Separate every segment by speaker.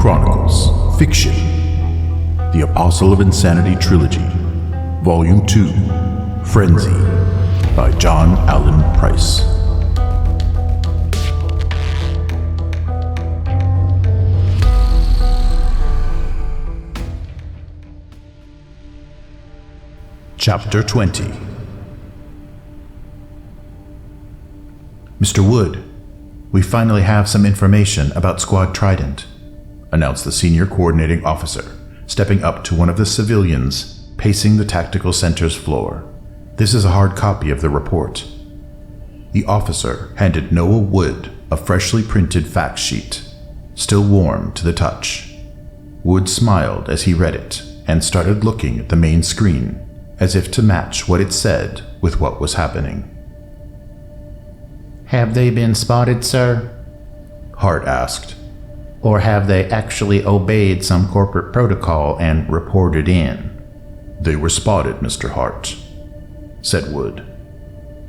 Speaker 1: Chronicles, Fiction, The Apostle of Insanity Trilogy, Volume 2, Frenzy, by John Allen Price. Chapter 20. Mr. Wood, we finally have some information about Squad Trident, announced the senior coordinating officer, stepping up to one of the civilians pacing the tactical center's floor. This is a hard copy of the report. The officer handed Noah Wood a freshly printed fact sheet, still warm to the touch. Wood smiled as he read it and started looking at the main screen, as if to match what it said with what was happening.
Speaker 2: Have they been spotted, sir?
Speaker 1: Hart asked.
Speaker 2: Or have they actually obeyed some corporate protocol and reported in?
Speaker 1: They were spotted, Mr. Hart, said Wood,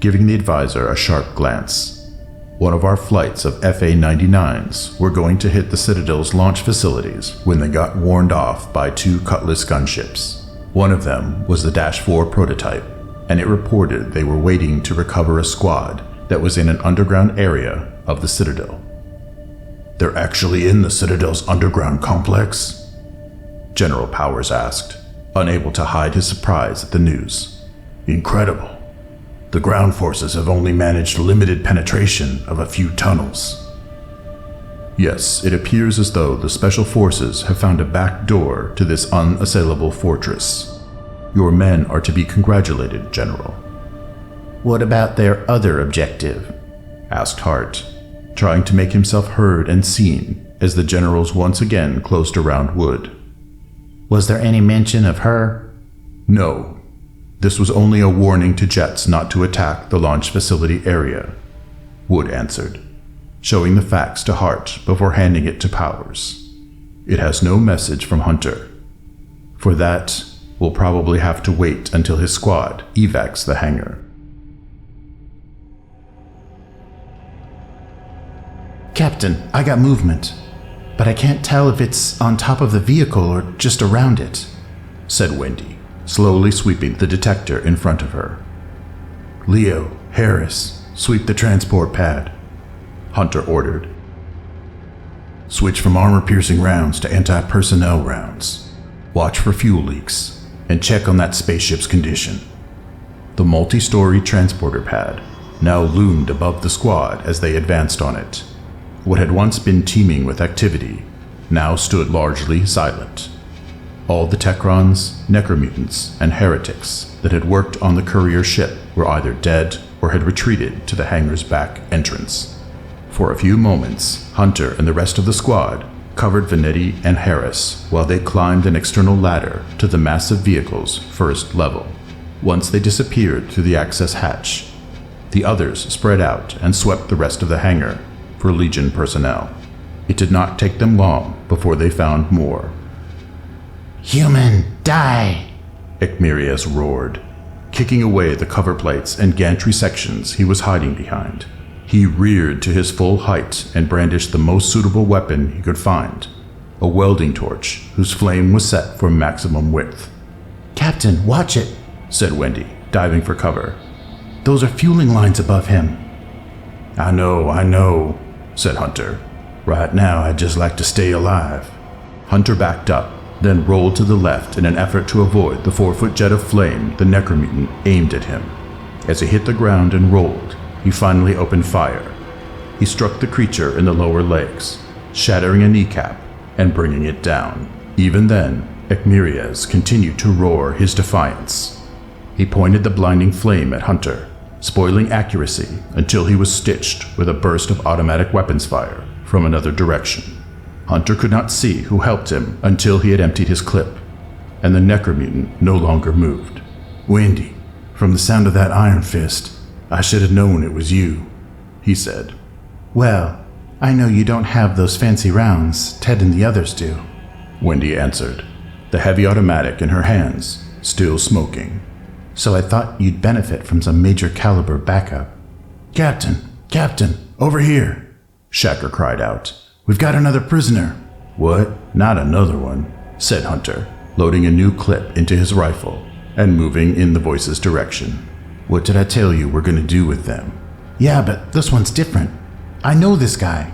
Speaker 1: giving the advisor a sharp glance. One of our flights of FA-99s were going to hit the Citadel's launch facilities when they got warned off by two Cutlass gunships. One of them was the Dash 4 prototype, and it reported they were waiting to recover a squad that was in an underground area of the Citadel. They're actually in the Citadel's underground complex? General Powers asked, unable to hide his surprise at the news. Incredible. The ground forces have only managed limited penetration of a few tunnels. Yes, it appears as though the Special Forces have found a back door to this unassailable fortress. Your men are to be congratulated, General.
Speaker 2: What about their other objective?
Speaker 1: Asked Hart, trying to make himself heard and seen as the generals once again closed around Wood.
Speaker 2: Was there any mention of her?
Speaker 1: No. This was only a warning to jets not to attack the launch facility area, Wood answered, showing the facts to Hart before handing it to Powers. It has no message from Hunter. For that, we'll probably have to wait until his squad evacs the hangar.
Speaker 2: Captain, I got movement, but I can't tell if it's on top of the vehicle or just around it,
Speaker 1: said Wendy, slowly sweeping the detector in front of her. Leo, Harris, sweep the transport pad, Hunter ordered. Switch from armor-piercing rounds to anti-personnel rounds. Watch for fuel leaks, and check on that spaceship's condition. The multi-story transporter pad now loomed above the squad as they advanced on it. What had once been teeming with activity now stood largely silent. All the Techrons, Necromutants, and heretics that had worked on the courier ship were either dead or had retreated to the hangar's back entrance. For a few moments, Hunter and the rest of the squad covered Venetti and Harris while they climbed an external ladder to the massive vehicle's first level. Once they disappeared through the access hatch, the others spread out and swept the rest of the hangar for Legion personnel. It did not take them long before they found more.
Speaker 2: Human, die!
Speaker 1: Ekmirius roared, kicking away the cover plates and gantry sections he was hiding behind. He reared to his full height and brandished the most suitable weapon he could find, a welding torch whose flame was set for maximum width.
Speaker 2: Captain, watch it,
Speaker 1: said Wendy, diving for cover.
Speaker 2: Those are fueling lines above him.
Speaker 1: I know, said Hunter. Right now, I'd just like to stay alive. Hunter backed up, then rolled to the left in an effort to avoid the 4-foot jet of flame the Necromutant aimed at him. As he hit the ground and rolled, he finally opened fire. He struck the creature in the lower legs, shattering a kneecap and bringing it down. Even then, Ekmirius continued to roar his defiance. He pointed the blinding flame at Hunter, spoiling accuracy until he was stitched with a burst of automatic weapons fire from another direction. Hunter could not see who helped him until he had emptied his clip, and the Necromutant no longer moved. Wendy, from the sound of that iron fist, I should have known it was you, he said.
Speaker 2: Well, I know you don't have those fancy rounds Ted and the others do,
Speaker 1: Wendy answered, the heavy automatic in her hands still smoking.
Speaker 2: So I thought you'd benefit from some major caliber backup.
Speaker 1: Captain, over here, Shacker cried out. We've got another prisoner. What? Not another one, said Hunter, loading a new clip into his rifle and moving in the voice's direction. What did I tell you we're gonna do with them?
Speaker 2: Yeah, but this one's different. I know this guy.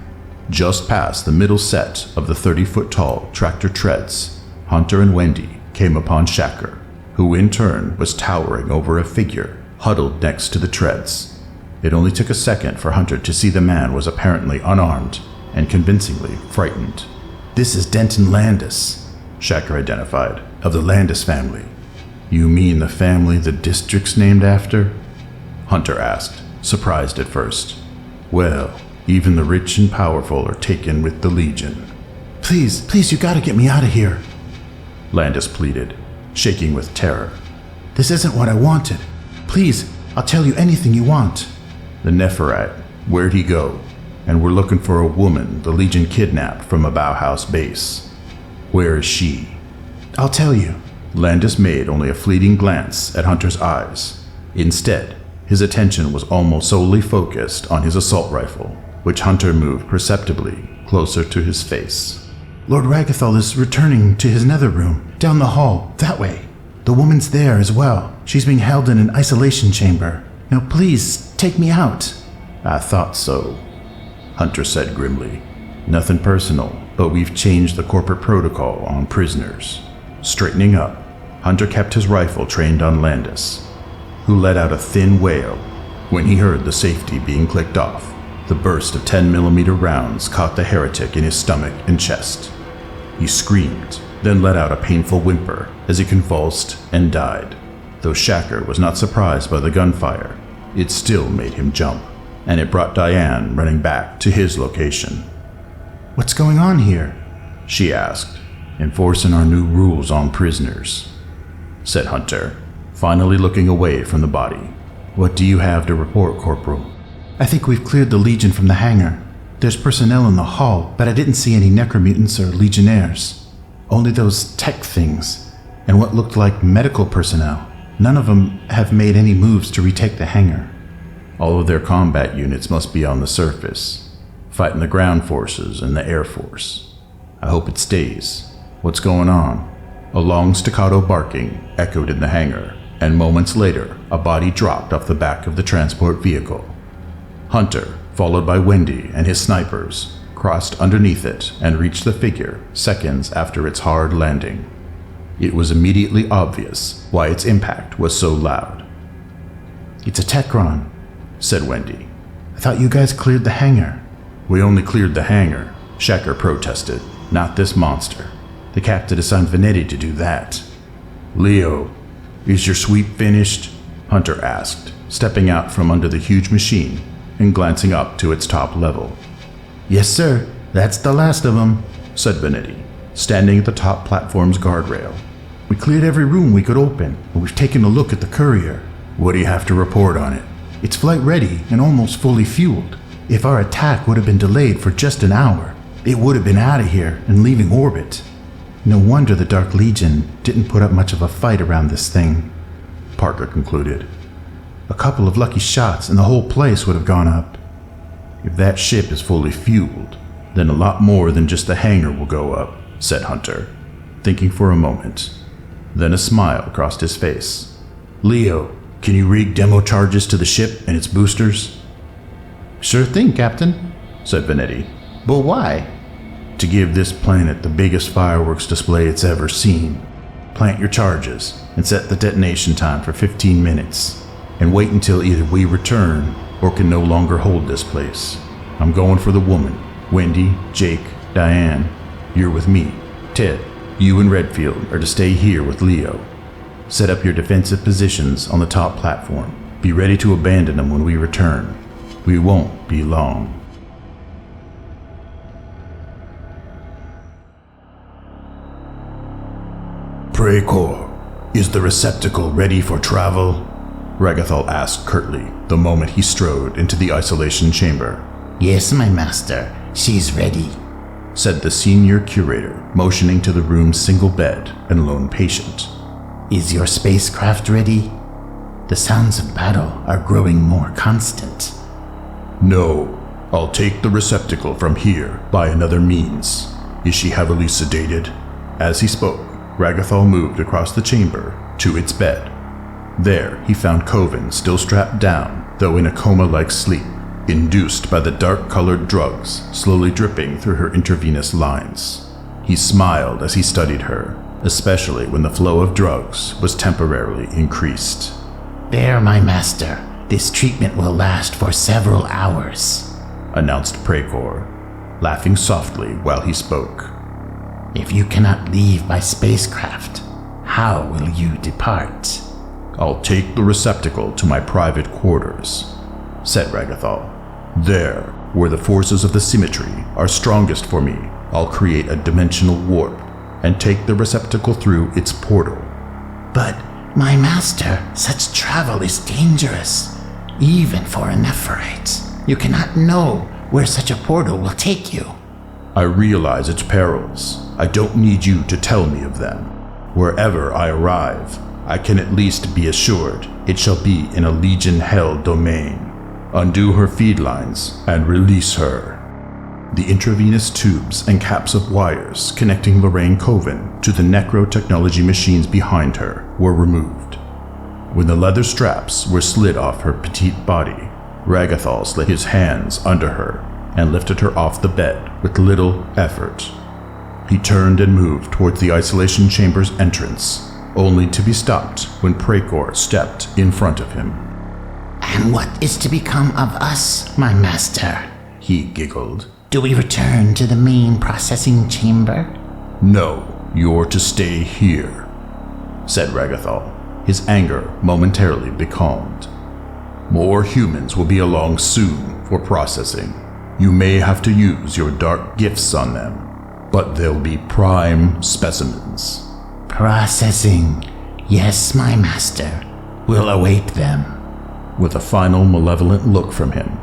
Speaker 1: Just past the middle set of the 30-foot-tall tractor treads, Hunter and Wendy came upon Shacker, who in turn was towering over a figure huddled next to the treads. It only took a second for Hunter to see the man was apparently unarmed and convincingly frightened.
Speaker 2: This is Denton Landis,
Speaker 1: Shacker identified, of the Landis family. You mean the family the district's named after? Hunter asked, surprised at first. Well, even the rich and powerful are taken with the Legion.
Speaker 2: Please, you gotta get me out of here,
Speaker 1: Landis pleaded, shaking with terror.
Speaker 2: This isn't what I wanted. Please, I'll tell you anything you want.
Speaker 1: The Nepharite, where'd he go? And we're looking for a woman the Legion kidnapped from a Bauhaus base. Where is she?
Speaker 2: I'll tell you.
Speaker 1: Landis made only a fleeting glance at Hunter's eyes. Instead, his attention was almost solely focused on his assault rifle, which Hunter moved perceptibly closer to his face.
Speaker 2: Lord Ragathol is returning to his nether room, down the hall, that way. The woman's there as well. She's being held in an isolation chamber. Now please, take me out.
Speaker 1: I thought so, Hunter said grimly. Nothing personal, but we've changed the corporate protocol on prisoners. Straightening up, Hunter kept his rifle trained on Landis, who let out a thin wail when he heard the safety being clicked off. The burst of 10mm rounds caught the heretic in his stomach and chest. He screamed, then let out a painful whimper as he convulsed and died. Though Shacker was not surprised by the gunfire, it still made him jump, and it brought Diane running back to his location.
Speaker 2: What's going on here?
Speaker 1: She asked. Enforcing our new rules on prisoners, said Hunter, finally looking away from the body. What do you have to report, Corporal?
Speaker 2: I think we've cleared the Legion from the hangar. There's personnel in the hall, but I didn't see any necromutants or legionnaires. Only those tech things, and what looked like medical personnel. None of them have made any moves to retake the hangar.
Speaker 1: All of their combat units must be on the surface, fighting the ground forces and the air force. I hope it stays. What's going on? A long staccato barking echoed in the hangar, and moments later, a body dropped off the back of the transport vehicle. Hunter, followed by Wendy and his snipers, crossed underneath it and reached the figure seconds after its hard landing. It was immediately obvious why its impact was so loud.
Speaker 2: It's a Techron, said Wendy. I thought you guys cleared the hangar.
Speaker 1: We only cleared the hangar, Shacker protested, not this monster. The captain assigned Venetti to do that. Leo, is your sweep finished? Hunter asked, stepping out from under the huge machine and glancing up to its top level.
Speaker 2: Yes, sir. That's the last of them,
Speaker 1: said Venetti, standing at the top platform's guardrail.
Speaker 2: We cleared every room we could open, and we've taken a look at the courier.
Speaker 1: What do you have to report on it?
Speaker 2: It's flight ready and almost fully fueled. If our attack would have been delayed for just an hour, it would have been out of here and leaving orbit. No wonder the Dark Legion didn't put up much of a fight around this thing,
Speaker 1: Parker concluded.
Speaker 2: A couple of lucky shots and the whole place would have gone up.
Speaker 1: If that ship is fully fueled, then a lot more than just the hangar will go up, said Hunter, thinking for a moment. Then a smile crossed his face. Leo, can you rig demo charges to the ship and its boosters?
Speaker 2: Sure thing, Captain,
Speaker 1: said Venetti.
Speaker 2: But why?
Speaker 1: To give this planet the biggest fireworks display it's ever seen. Plant your charges and set the detonation time for 15 minutes. And wait until either we return or can no longer hold this place. I'm going for the woman. Wendy, Jake, Diane, you're with me. Ted, you and Redfield are to stay here with Leo. Set up your defensive positions on the top platform. Be ready to abandon them when we return. We won't be long. Praecor, is the receptacle ready for travel? Ragathol asked curtly the moment he strode into the isolation chamber.
Speaker 2: Yes, my master, she's ready,
Speaker 1: said the senior curator, motioning to the room's single bed and lone patient.
Speaker 2: Is your spacecraft ready? The sounds of battle are growing more constant.
Speaker 1: No, I'll take the receptacle from here by another means. Is she heavily sedated? As he spoke, Ragathol moved across the chamber to its bed. There, he found Coven still strapped down, though in a coma-like sleep, induced by the dark-colored drugs slowly dripping through her intravenous lines. He smiled as he studied her, especially when the flow of drugs was temporarily increased.
Speaker 2: There, my master. This treatment will last for several hours,
Speaker 1: announced Praecor, laughing softly while he spoke.
Speaker 2: If you cannot leave by spacecraft, how will you depart?
Speaker 1: I'll take the receptacle to my private quarters, said Ragathol. There, where the forces of the symmetry are strongest for me, I'll create a dimensional warp and take the receptacle through its portal.
Speaker 2: But, my master, such travel is dangerous, even for a Nepharite. You cannot know where such a portal will take you.
Speaker 1: I realize its perils. I don't need you to tell me of them. Wherever I arrive, I can at least be assured it shall be in a Legion-held domain. Undo her feed lines and release her. The intravenous tubes and caps of wires connecting Lorraine Coven to the necrotechnology machines behind her were removed. When the leather straps were slid off her petite body, Ragathol slid his hands under her and lifted her off the bed with little effort. He turned and moved towards the isolation chamber's entrance, only to be stopped when Praecor stepped in front of him.
Speaker 2: And what is to become of us, my master?
Speaker 1: He giggled.
Speaker 2: Do we return to the main processing chamber?
Speaker 1: No, you're to stay here, said Ragathol, his anger momentarily becalmed. More humans will be along soon for processing. You may have to use your dark gifts on them, but they'll be prime specimens.
Speaker 2: Processing. Yes, my master. We'll await them.
Speaker 1: With a final malevolent look from him,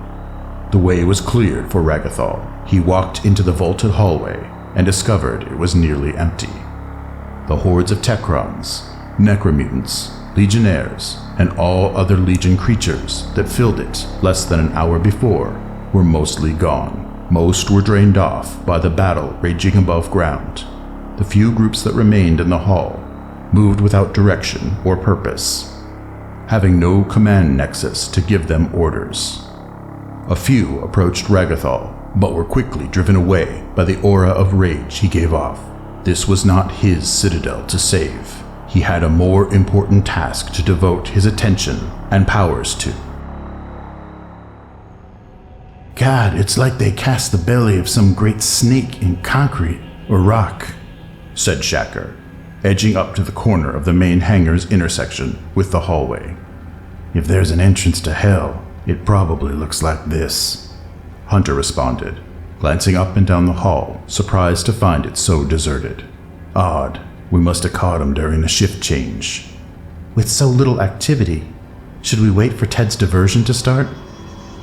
Speaker 1: the way was cleared for Ragathol. He walked into the vaulted hallway and discovered it was nearly empty. The hordes of Techrons, Necromutants, Legionnaires, and all other Legion creatures that filled it less than an hour before were mostly gone. Most were drained off by the battle raging above ground. The few groups that remained in the hall moved without direction or purpose, having no command nexus to give them orders. A few approached Ragathol, but were quickly driven away by the aura of rage he gave off. This was not his Citadel to save. He had a more important task to devote his attention and powers to.
Speaker 2: God, it's like they cast the belly of some great snake in concrete or rock,
Speaker 1: said Shacker, edging up to the corner of the main hangar's intersection with the hallway.
Speaker 2: If there's an entrance to hell, it probably looks like this,
Speaker 1: Hunter responded, glancing up and down the hall, surprised to find it so deserted. Odd, we must have caught him during the shift change.
Speaker 2: With so little activity, should we wait for Ted's diversion to start?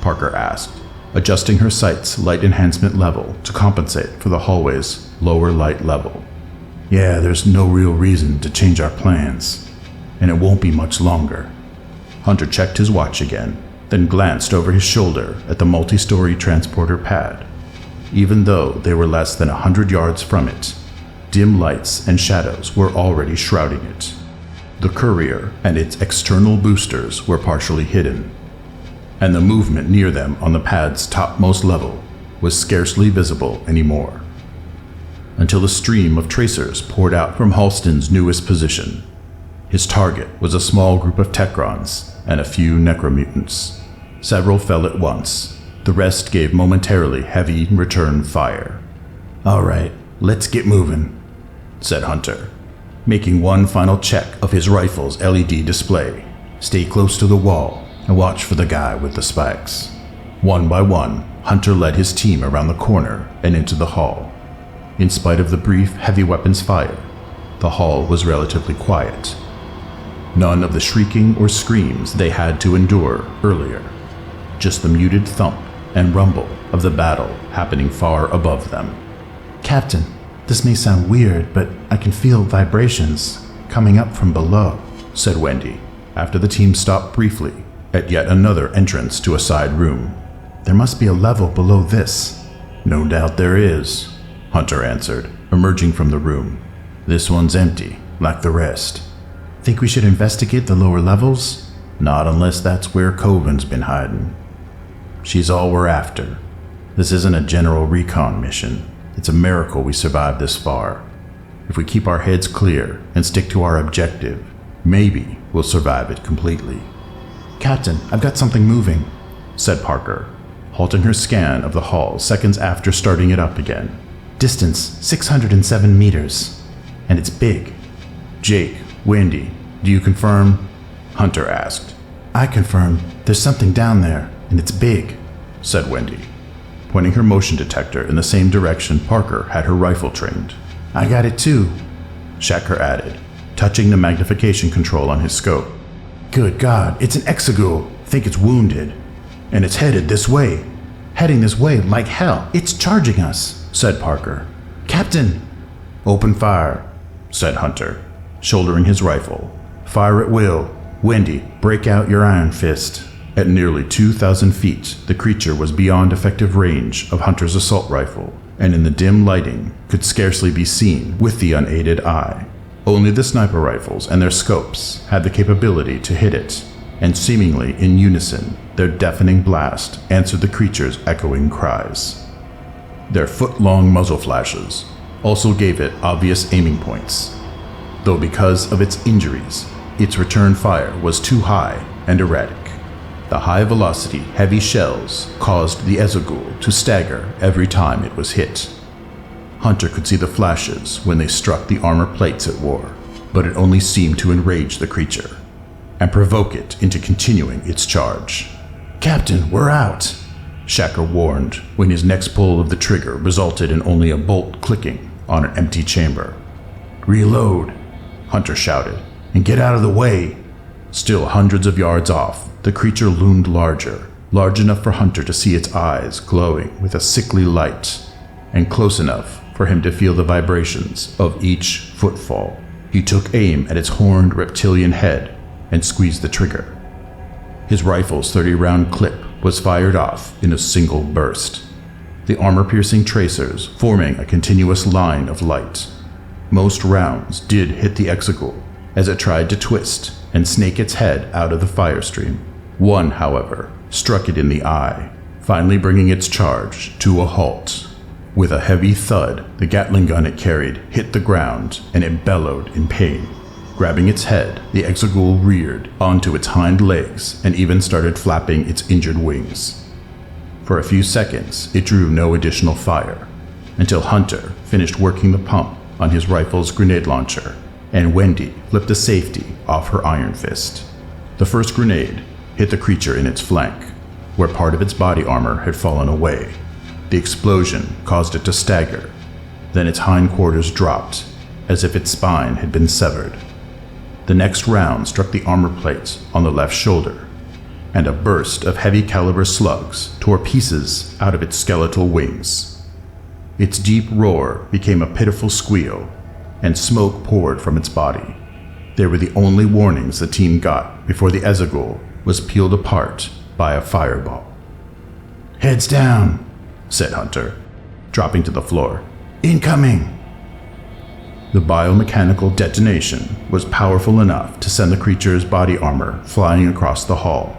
Speaker 1: Parker asked, adjusting her sight's light enhancement level to compensate for the hallway's lower light level.
Speaker 2: Yeah, there's no real reason to change our plans, and it won't be much longer.
Speaker 1: Hunter checked his watch again, then glanced over his shoulder at the multi-story transporter pad. Even though they were less than 100 yards from it, dim lights and shadows were already shrouding it. The Courier and its external boosters were partially hidden, and the movement near them on the pad's topmost level was scarcely visible anymore, until the stream of tracers poured out from Halston's newest position. His target was a small group of Techrons and a few Necromutants. Several fell at once. The rest gave momentarily heavy return fire.
Speaker 2: All right, let's get moving,
Speaker 1: said Hunter, making one final check of his rifle's LED display.
Speaker 2: Stay close to the wall and watch for the guy with the spikes.
Speaker 1: One by one, Hunter led his team around the corner and into the hall. In spite of the brief heavy weapons fire, the hall was relatively quiet. None of the shrieking or screams they had to endure earlier, just the muted thump and rumble of the battle happening far above them.
Speaker 2: Captain, this may sound weird, but I can feel vibrations coming up from below,
Speaker 1: said Wendy, after the team stopped briefly at yet another entrance to a side room.
Speaker 2: There must be a level below this.
Speaker 1: No doubt there is, Hunter answered, emerging from the room.
Speaker 2: This one's empty, like the rest. Think we should investigate the lower levels?
Speaker 1: Not unless that's where Coven's been hiding. She's all we're after. This isn't a general recon mission. It's a miracle we survived this far. If we keep our heads clear and stick to our objective, maybe we'll survive it completely.
Speaker 2: Captain, I've got something moving,
Speaker 1: said Parker, halting her scan of the hall seconds after starting it up again.
Speaker 2: Distance 607 meters, and it's big.
Speaker 1: Jake, Wendy, do you confirm? Hunter asked.
Speaker 2: I confirm. There's something down there, and it's big,
Speaker 1: said Wendy, pointing her motion detector in the same direction Parker had her rifle trained.
Speaker 2: I got it too,
Speaker 1: Shacker added, touching the magnification control on his scope.
Speaker 2: Good God, it's an exegul. Think it's wounded. And it's headed this way. Heading this way like hell. It's charging us, said Parker. Captain!
Speaker 1: Open fire, said Hunter, shouldering his rifle. Fire at will. Wendy, break out your iron fist. At nearly 2,000 feet, the creature was beyond effective range of Hunter's assault rifle, and in the dim lighting could scarcely be seen with the unaided eye. Only the sniper rifles and their scopes had the capability to hit it, and seemingly in unison, their deafening blast answered the creature's echoing cries. Their foot-long muzzle flashes also gave it obvious aiming points, though because of its injuries, its return fire was too high and erratic. The high-velocity, heavy shells caused the exegul to stagger every time it was hit. Hunter could see the flashes when they struck the armor plates it wore, but it only seemed to enrage the creature and provoke it into continuing its charge.
Speaker 2: Captain, we're out,
Speaker 1: Shacker warned when his next pull of the trigger resulted in only a bolt clicking on an empty chamber.
Speaker 2: Reload,
Speaker 1: Hunter shouted,
Speaker 2: and get out of the way.
Speaker 1: Still hundreds of yards off, the creature loomed large enough for Hunter to see its eyes glowing with a sickly light, and close enough for him to feel the vibrations of each footfall. He took aim at its horned reptilian head and squeezed the trigger. His rifle's 30-round clip was fired off in a single burst, the armor-piercing tracers forming a continuous line of light. Most rounds did hit the exegul as it tried to twist and snake its head out of the fire stream. One, however, struck it in the eye, finally bringing its charge to a halt. With a heavy thud, the Gatling gun it carried hit the ground and it bellowed in pain. Grabbing its head, the exegul reared onto its hind legs and even started flapping its injured wings. For a few seconds, it drew no additional fire, until Hunter finished working the pump on his rifle's grenade launcher, and Wendy flipped a safety off her iron fist. The first grenade hit the creature in its flank, where part of its body armor had fallen away. The explosion caused it to stagger, then its hindquarters dropped, as if its spine had been severed. The next round struck the armor plate on the left shoulder, and a burst of heavy caliber slugs tore pieces out of its skeletal wings. Its deep roar became a pitiful squeal, and smoke poured from its body. They were the only warnings the team got before the exegul was peeled apart by a fireball.
Speaker 2: Heads down,
Speaker 1: said Hunter, dropping to the floor.
Speaker 2: Incoming!
Speaker 1: The biomechanical detonation was powerful enough to send the creature's body armor flying across the hall.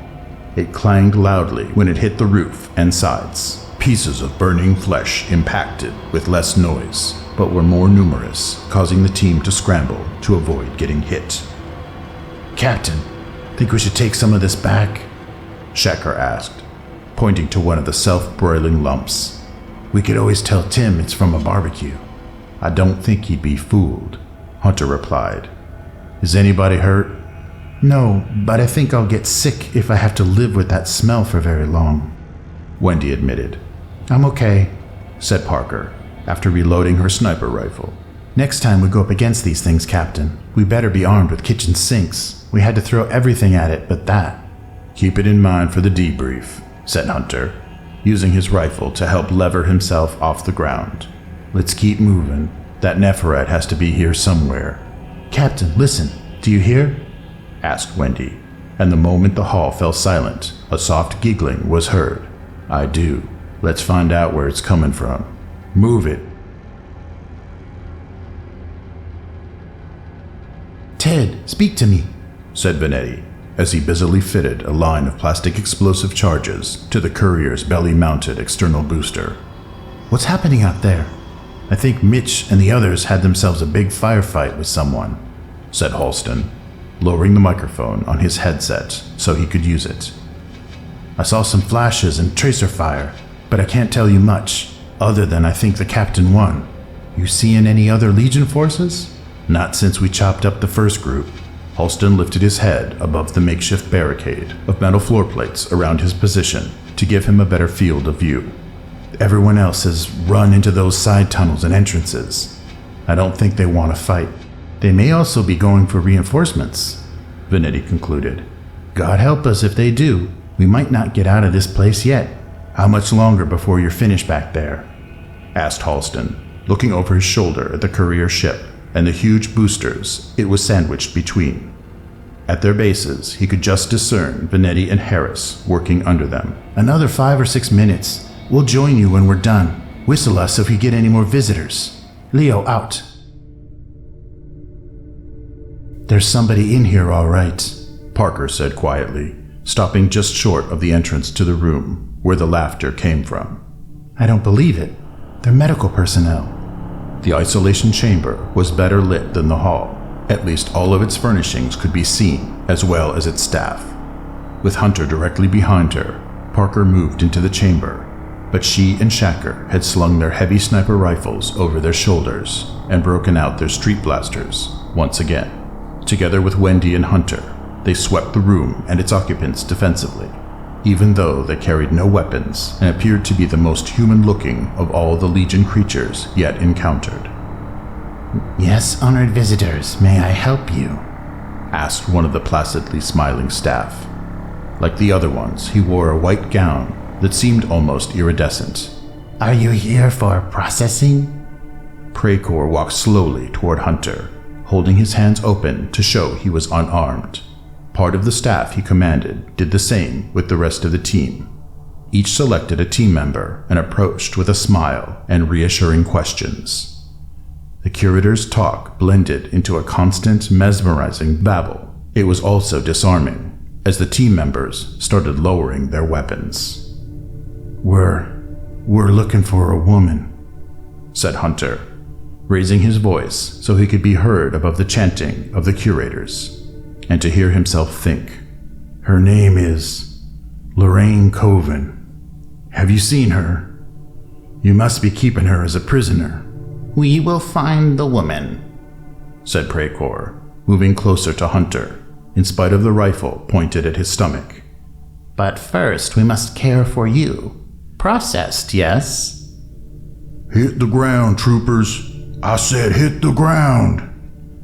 Speaker 1: It clanged loudly when it hit the roof and sides. Pieces of burning flesh impacted with less noise, but were more numerous, causing the team to scramble to avoid getting hit.
Speaker 2: Captain, think we should take some of this back?
Speaker 1: Shacker asked, pointing to one of the self-broiling lumps.
Speaker 2: We could always tell Tim it's from a barbecue.
Speaker 1: I don't think he'd be fooled, Hunter replied. Is anybody hurt?
Speaker 2: No, but I think I'll get sick if I have to live with that smell for very long,
Speaker 1: Wendy admitted.
Speaker 2: I'm okay,
Speaker 1: said Parker, after reloading her sniper rifle.
Speaker 2: Next time we go up against these things, Captain, we better be armed with kitchen sinks. We had to throw everything at it but that.
Speaker 1: Keep it in mind for the debrief, said Hunter, using his rifle to help lever himself off the ground. Let's keep moving. That Nepharite has to be here somewhere.
Speaker 2: Captain, listen, do you hear?
Speaker 1: Asked Wendy, and the moment the hall fell silent, a soft giggling was heard. I do. Let's find out where it's coming from. Move it.
Speaker 2: ahead, speak to me,
Speaker 1: said Venetti, as he busily fitted a line of plastic explosive charges to the courier's belly-mounted external booster.
Speaker 2: What's happening out there? I think Mitch and the others had themselves a big firefight with someone,
Speaker 1: said Halston, lowering the microphone on his headset so he could use it.
Speaker 2: I saw some flashes and tracer fire, but I can't tell you much, other than I think the captain won. You seeing any other Legion forces?
Speaker 1: Not since we chopped up the first group. Halston lifted his head above the makeshift barricade of metal floor plates around his position to give him a better field of view.
Speaker 2: Everyone else has run into those side tunnels and entrances. I don't think they want to fight. They may also be going for reinforcements, Venetti concluded. God help us if they do. We might not get out of this place yet. How much longer before you're finished back there?
Speaker 1: Asked Halston, looking over his shoulder at the courier ship and the huge boosters it was sandwiched between. At their bases, he could just discern Venetti and Harris working under them.
Speaker 2: Another 5 or 6 minutes. We'll join you when we're done. Whistle us if we get any more visitors. Leo, out. There's somebody in here, all right,
Speaker 1: Parker said quietly, stopping just short of the entrance to the room where the laughter came from.
Speaker 2: I don't believe it. They're medical personnel.
Speaker 1: The isolation chamber was better lit than the hall. At least all of its furnishings could be seen, as well as its staff. With Hunter directly behind her, Parker moved into the chamber, but she and Shacker had slung their heavy sniper rifles over their shoulders and broken out their street blasters once again. Together with Wendy and Hunter, they swept the room and its occupants defensively, even though they carried no weapons and appeared to be the most human-looking of all the Legion creatures yet encountered.
Speaker 2: Yes, honored visitors, may I help you?
Speaker 1: Asked one of the placidly smiling staff. Like the other ones, he wore a white gown that seemed almost iridescent.
Speaker 2: Are you here for processing?
Speaker 1: Praecor walked slowly toward Hunter, holding his hands open to show he was unarmed. Part of the staff he commanded did the same with the rest of the team. Each selected a team member and approached with a smile and reassuring questions. The curator's talk blended into a constant, mesmerizing babble. It was also disarming, as the team members started lowering their weapons.
Speaker 2: We're looking for a woman,
Speaker 1: said Hunter, raising his voice so he could be heard above the chanting of the curators, and to hear himself think.
Speaker 2: Her name is Lorraine Coven. Have you seen her? You must be keeping her as a prisoner.
Speaker 3: We will find the woman,
Speaker 1: said Praecor, moving closer to Hunter, in spite of the rifle pointed at his stomach.
Speaker 3: But first we must care for you. Processed, yes?
Speaker 2: Hit the ground, troopers. I said hit the ground.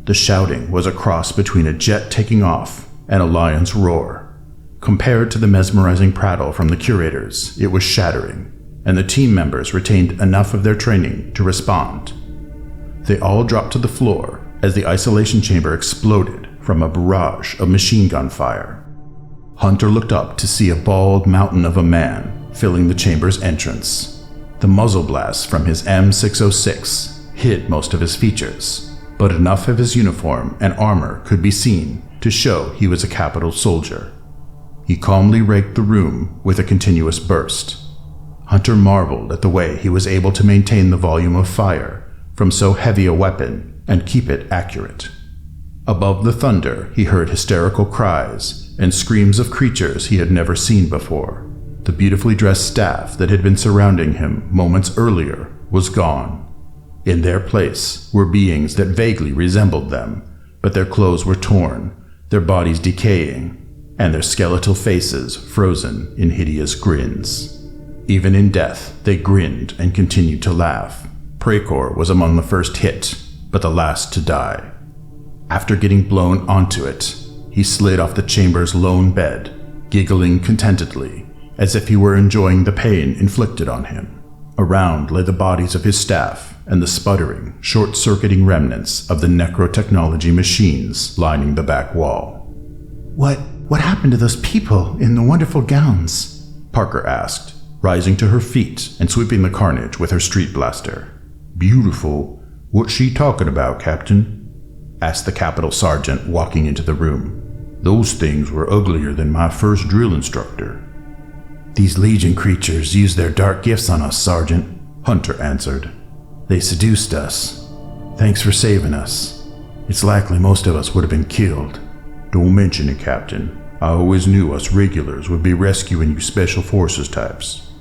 Speaker 1: The shouting was a cross between a jet taking off and a lion's roar. Compared to the mesmerizing prattle from the curators, it was shattering, and the team members retained enough of their training to respond. They all dropped to the floor as the isolation chamber exploded from a barrage of machine gun fire. Hunter looked up to see a bald mountain of a man filling the chamber's entrance. The muzzle blasts from his M606 hid most of his features, but enough of his uniform and armor could be seen to show he was a capital soldier. He calmly raked the room with a continuous burst. Hunter marveled at the way he was able to maintain the volume of fire from so heavy a weapon and keep it accurate. Above the thunder, he heard hysterical cries and screams of creatures he had never seen before. The beautifully dressed staff that had been surrounding him moments earlier was gone. In their place were beings that vaguely resembled them, but their clothes were torn, their bodies decaying, and their skeletal faces frozen in hideous grins. Even in death, they grinned and continued to laugh. Praecor was among the first hit, but the last to die. After getting blown onto it, he slid off the chamber's lone bed, giggling contentedly, as if he were enjoying the pain inflicted on him. Around lay the bodies of his staff and the sputtering, short-circuiting remnants of the necrotechnology machines lining the back wall.
Speaker 2: What happened to those people in the wonderful gowns?
Speaker 1: Parker asked, rising to her feet and sweeping the carnage with her street blaster.
Speaker 2: Beautiful. What's she talking about, Captain?
Speaker 1: asked the Capital Sergeant, walking into the room. Those things were uglier than my first drill instructor.
Speaker 2: These Legion creatures used their dark gifts on us, Sergeant, Hunter answered. They seduced us. Thanks for saving us. It's likely most of us would have been killed.
Speaker 1: Don't mention it, Captain. I always knew us regulars would be rescuing you Special Forces types.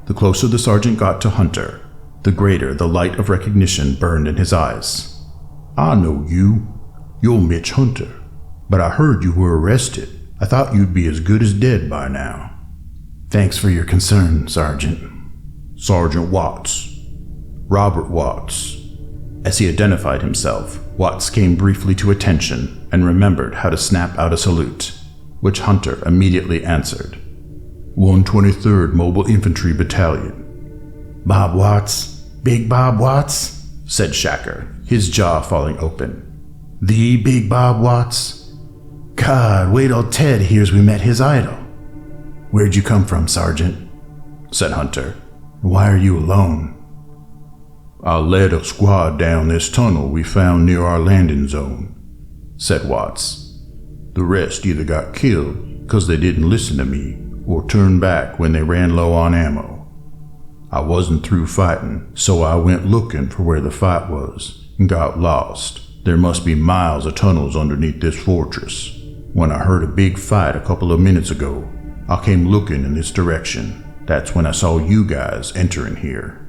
Speaker 1: The closer the sergeant got to Hunter, the greater the light of recognition burned in his eyes. I know you. You're Mitch Hunter. But I heard you were arrested. I thought you'd be as good as dead by now.
Speaker 2: Thanks for your concern, Sergeant.
Speaker 1: Sergeant Watts. Robert Watts. As he identified himself, Watts came briefly to attention and remembered how to snap out a salute, which Hunter immediately answered. 123rd Mobile Infantry Battalion.
Speaker 2: Bob Watts? Big Bob Watts?
Speaker 1: Said Shacker, his jaw falling open.
Speaker 2: The Big Bob Watts? God, wait till Ted hears we met his idol. Where'd you come from, Sergeant?
Speaker 1: Said Hunter.
Speaker 2: Why are you alone?
Speaker 1: I led a squad down this tunnel we found near our landing zone, said Watts. The rest either got killed because they didn't listen to me or turned back when they ran low on ammo. I wasn't through fighting, so I went looking for where the fight was and got lost. There must be miles of tunnels underneath this fortress. When I heard a big fight a couple of minutes ago, I came looking in this direction. That's when I saw you guys entering here.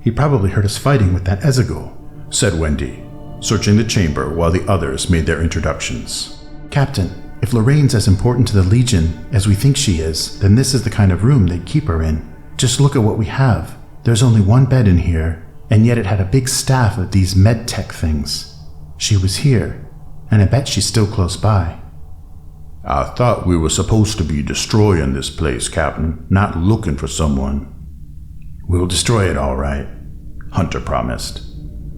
Speaker 2: He probably heard us fighting with that Ezegul,
Speaker 1: said Wendy, searching the chamber while the others made their introductions.
Speaker 2: Captain, if Lorraine's as important to the Legion as we think she is, then this is the kind of room they'd keep her in. Just look at what we have. There's only one bed in here, and yet it had a big staff of these med-tech things. She was here, and I bet she's still close by.
Speaker 1: I thought we were supposed to be destroying this place, Captain, not looking for someone.
Speaker 2: We'll destroy it all right, Hunter promised.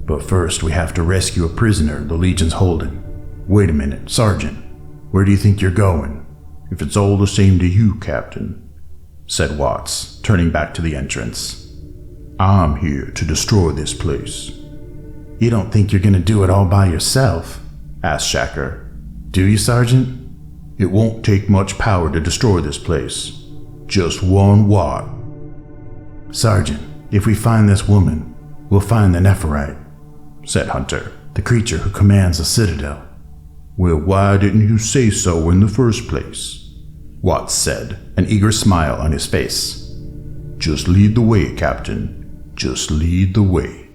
Speaker 2: But first we have to rescue a prisoner the Legion's holding. Wait a minute, Sergeant. Where do you think you're going?
Speaker 1: If it's all the same to you, Captain, said Watts, turning back to the entrance. I'm here to destroy this place.
Speaker 2: You don't think you're going to do it all by yourself?
Speaker 1: Asked Shacker.
Speaker 2: Do you, Sergeant?
Speaker 1: It won't take much power to destroy this place. Just 1 watt.
Speaker 2: Sergeant, if we find this woman, we'll find the Nepharite,
Speaker 1: said Hunter,
Speaker 2: the creature who commands the Citadel.
Speaker 1: Well, why didn't you say so in the first place? Watts said, an eager smile on his face. Just lead the way, Captain. Just lead the way.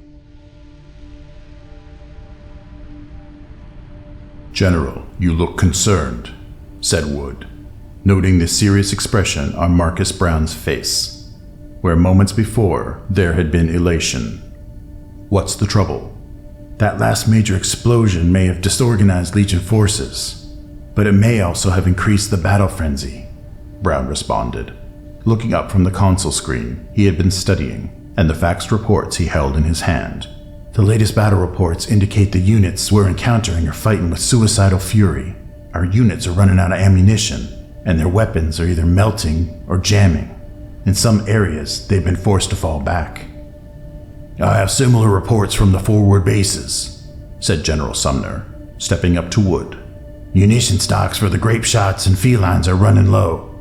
Speaker 1: General, you look concerned, said Wood, noting the serious expression on Marcus Brown's face, where moments before there had been elation. What's the trouble?
Speaker 2: That last major explosion may have disorganized Legion forces, but it may also have increased the battle frenzy,
Speaker 1: Brown responded, looking up from the console screen he had been studying and the faxed reports he held in his hand.
Speaker 2: The latest battle reports indicate the units we're encountering are fighting with suicidal fury. Our units are running out of ammunition, and their weapons are either melting or jamming. In some areas, they've been forced to fall back.
Speaker 1: I have similar reports from the forward bases, said General Sumner, stepping up to Wood.
Speaker 2: Munition stocks for the grape shots and felines are running low.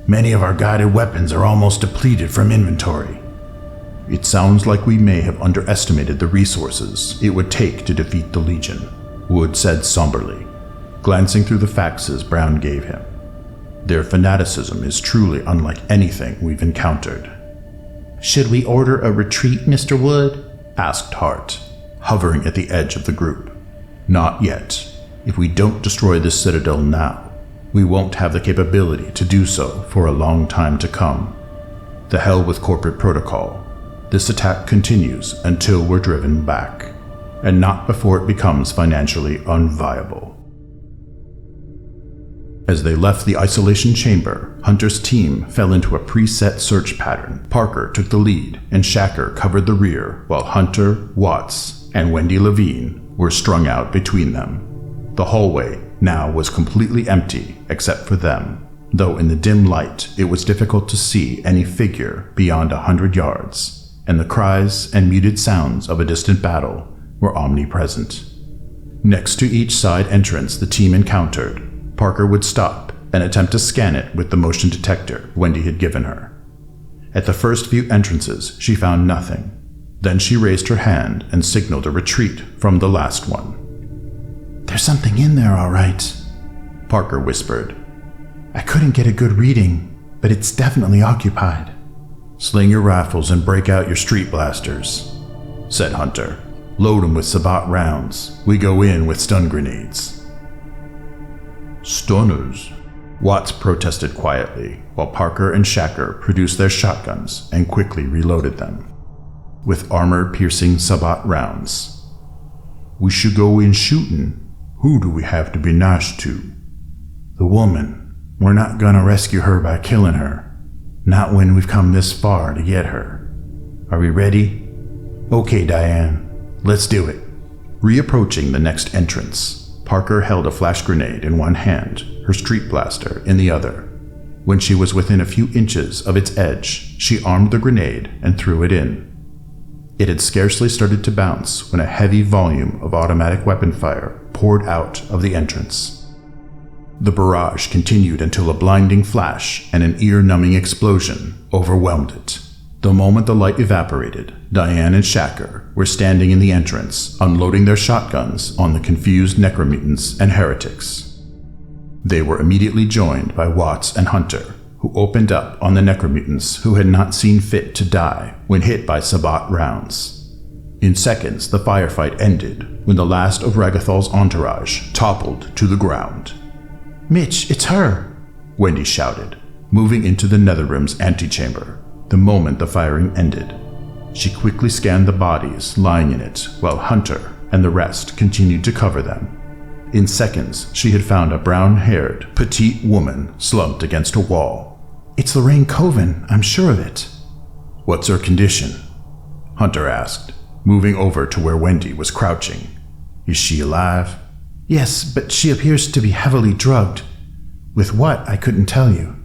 Speaker 2: Many of our guided weapons are almost depleted from inventory.
Speaker 1: It sounds like we may have underestimated the resources it would take to defeat the Legion, Wood said somberly, glancing through the faxes Brown gave him. Their fanaticism is truly unlike anything we've encountered.
Speaker 3: Should we order a retreat, Mr. Wood?
Speaker 1: Asked Hart, hovering at the edge of the group. Not yet. If we don't destroy this Citadel now, we won't have the capability to do so for a long time to come. The hell with corporate protocol. This attack continues until we're driven back, and not before it becomes financially unviable. As they left the isolation chamber, Hunter's team fell into a preset search pattern. Parker took the lead, and Shacker covered the rear, while Hunter, Watts, and Wendy Levine were strung out between them. The hallway now was completely empty except for them, though in the dim light it was difficult to see any figure beyond 100 yards, and the cries and muted sounds of a distant battle were omnipresent. Next to each side entrance the team encountered, Parker would stop and attempt to scan it with the motion detector Wendy had given her. At the first few entrances, she found nothing. Then she raised her hand and signaled a retreat from the last one.
Speaker 2: "There's something in there, all right," Parker whispered. "I couldn't get a good reading, but it's definitely occupied."
Speaker 1: "Sling your rifles and break out your street blasters," said Hunter. "Load them with Sabbat rounds. We go in with stun grenades." "Stunners," Watts protested quietly, while Parker and Shacker produced their shotguns and quickly reloaded them with armor-piercing Sabbat rounds. "We should go in shooting. Who do we have to be nice to?"
Speaker 2: "The woman. We're not gonna rescue her by killing her. Not when we've come this far to get her. Are we ready?" "Okay, Diane. Let's do it."
Speaker 1: Reapproaching the next entrance, Parker held a flash grenade in one hand, her street blaster in the other. When she was within a few inches of its edge, she armed the grenade and threw it in. It had scarcely started to bounce when a heavy volume of automatic weapon fire poured out of the entrance. The barrage continued until a blinding flash and an ear-numbing explosion overwhelmed it. The moment the light evaporated, Diane and Shacker were standing in the entrance, unloading their shotguns on the confused necromutants and heretics. They were immediately joined by Watts and Hunter, who opened up on the necromutants who had not seen fit to die when hit by Sabbat rounds. In seconds, the firefight ended when the last of Ragathol's entourage toppled to the ground.
Speaker 2: "Mitch, it's her!"
Speaker 1: Wendy shouted, moving into the Netherroom's antechamber the moment the firing ended. She quickly scanned the bodies lying in it while Hunter and the rest continued to cover them. In seconds, she had found a brown-haired, petite woman slumped against a wall.
Speaker 2: "It's Lorraine Coven, I'm sure of it."
Speaker 1: "What's her condition?" Hunter asked, moving over to where Wendy was crouching. "Is she alive?"
Speaker 2: "Yes, but she appears to be heavily drugged. With what, I couldn't tell you."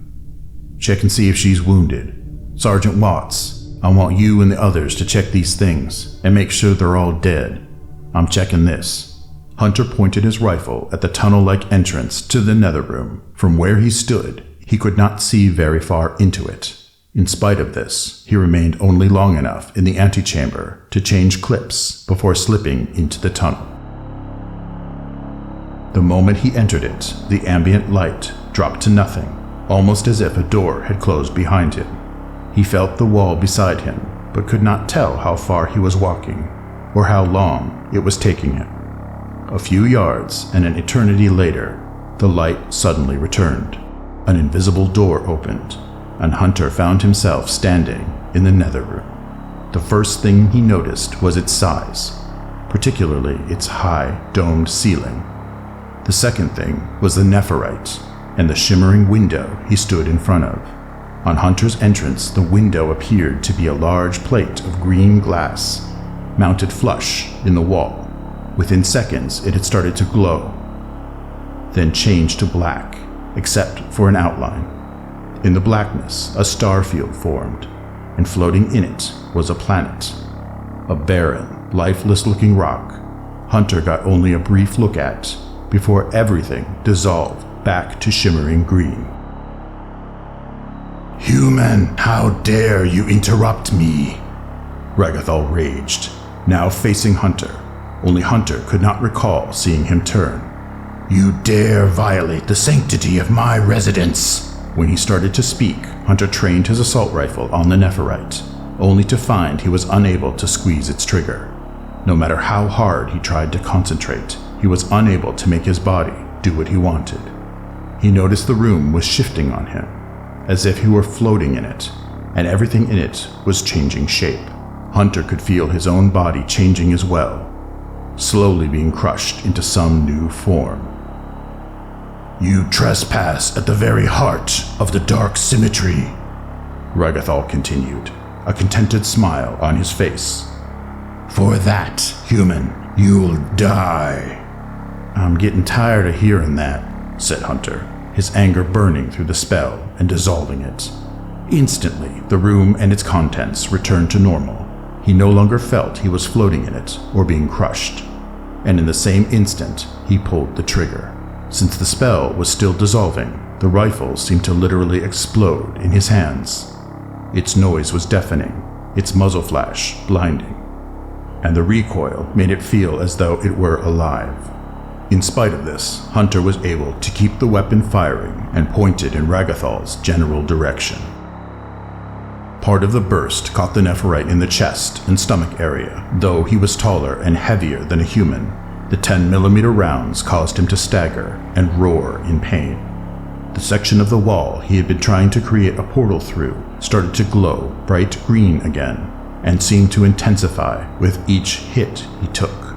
Speaker 1: "Check and see if she's wounded. Sergeant Watts, I want you and the others to check these things and make sure they're all dead. I'm checking this." Hunter pointed his rifle at the tunnel-like entrance to the Netherroom. From where he stood, he could not see very far into it. In spite of this, he remained only long enough in the antechamber to change clips before slipping into the tunnel. The moment he entered it, the ambient light dropped to nothing, almost as if a door had closed behind him. He felt the wall beside him, but could not tell how far he was walking, or how long it was taking him. A few yards and an eternity later, the light suddenly returned. An invisible door opened, and Hunter found himself standing in the Netherroom. The first thing he noticed was its size, particularly its high, domed ceiling. The second thing was the Nepharite and the shimmering window he stood in front of. On Hunter's entrance, the window appeared to be a large plate of green glass, mounted flush in the wall. Within seconds, it had started to glow, then changed to black, except for an outline. In the blackness, a star field formed, and floating in it was a planet. A barren, lifeless-looking rock Hunter got only a brief look at before everything dissolved back to shimmering green.
Speaker 2: "Human, how dare you interrupt me?"
Speaker 1: Ragathol raged, now facing Hunter. Only Hunter could not recall seeing him turn.
Speaker 2: "You dare violate the sanctity of my residence!"
Speaker 1: When he started to speak, Hunter trained his assault rifle on the Nepharite, only to find he was unable to squeeze its trigger. No matter how hard he tried to concentrate, he was unable to make his body do what he wanted. He noticed the room was shifting on him, as if he were floating in it, and everything in it was changing shape. Hunter could feel his own body changing as well, slowly being crushed into some new form.
Speaker 2: "You trespass at the very heart of the dark symmetry,"
Speaker 1: Ragathol continued, a contented smile on his face.
Speaker 2: "For that, human, you'll die."
Speaker 1: "I'm getting tired of hearing that," said Hunter, his anger burning through the spell and dissolving it. Instantly, the room and its contents returned to normal. He no longer felt he was floating in it or being crushed. and in the same instant, he pulled the trigger. Since the spell was still dissolving, the rifle seemed to literally explode in his hands. Its noise was deafening, its muzzle flash blinding, and the recoil made it feel as though it were alive. In spite of this, Hunter was able to keep the weapon firing and pointed in Ragathol's general direction. Part of the burst caught the Nepharite in the chest and stomach area. Though he was taller and heavier than a human, the 10mm rounds caused him to stagger and roar in pain. The section of the wall he had been trying to create a portal through started to glow bright green again and seemed to intensify with each hit he took.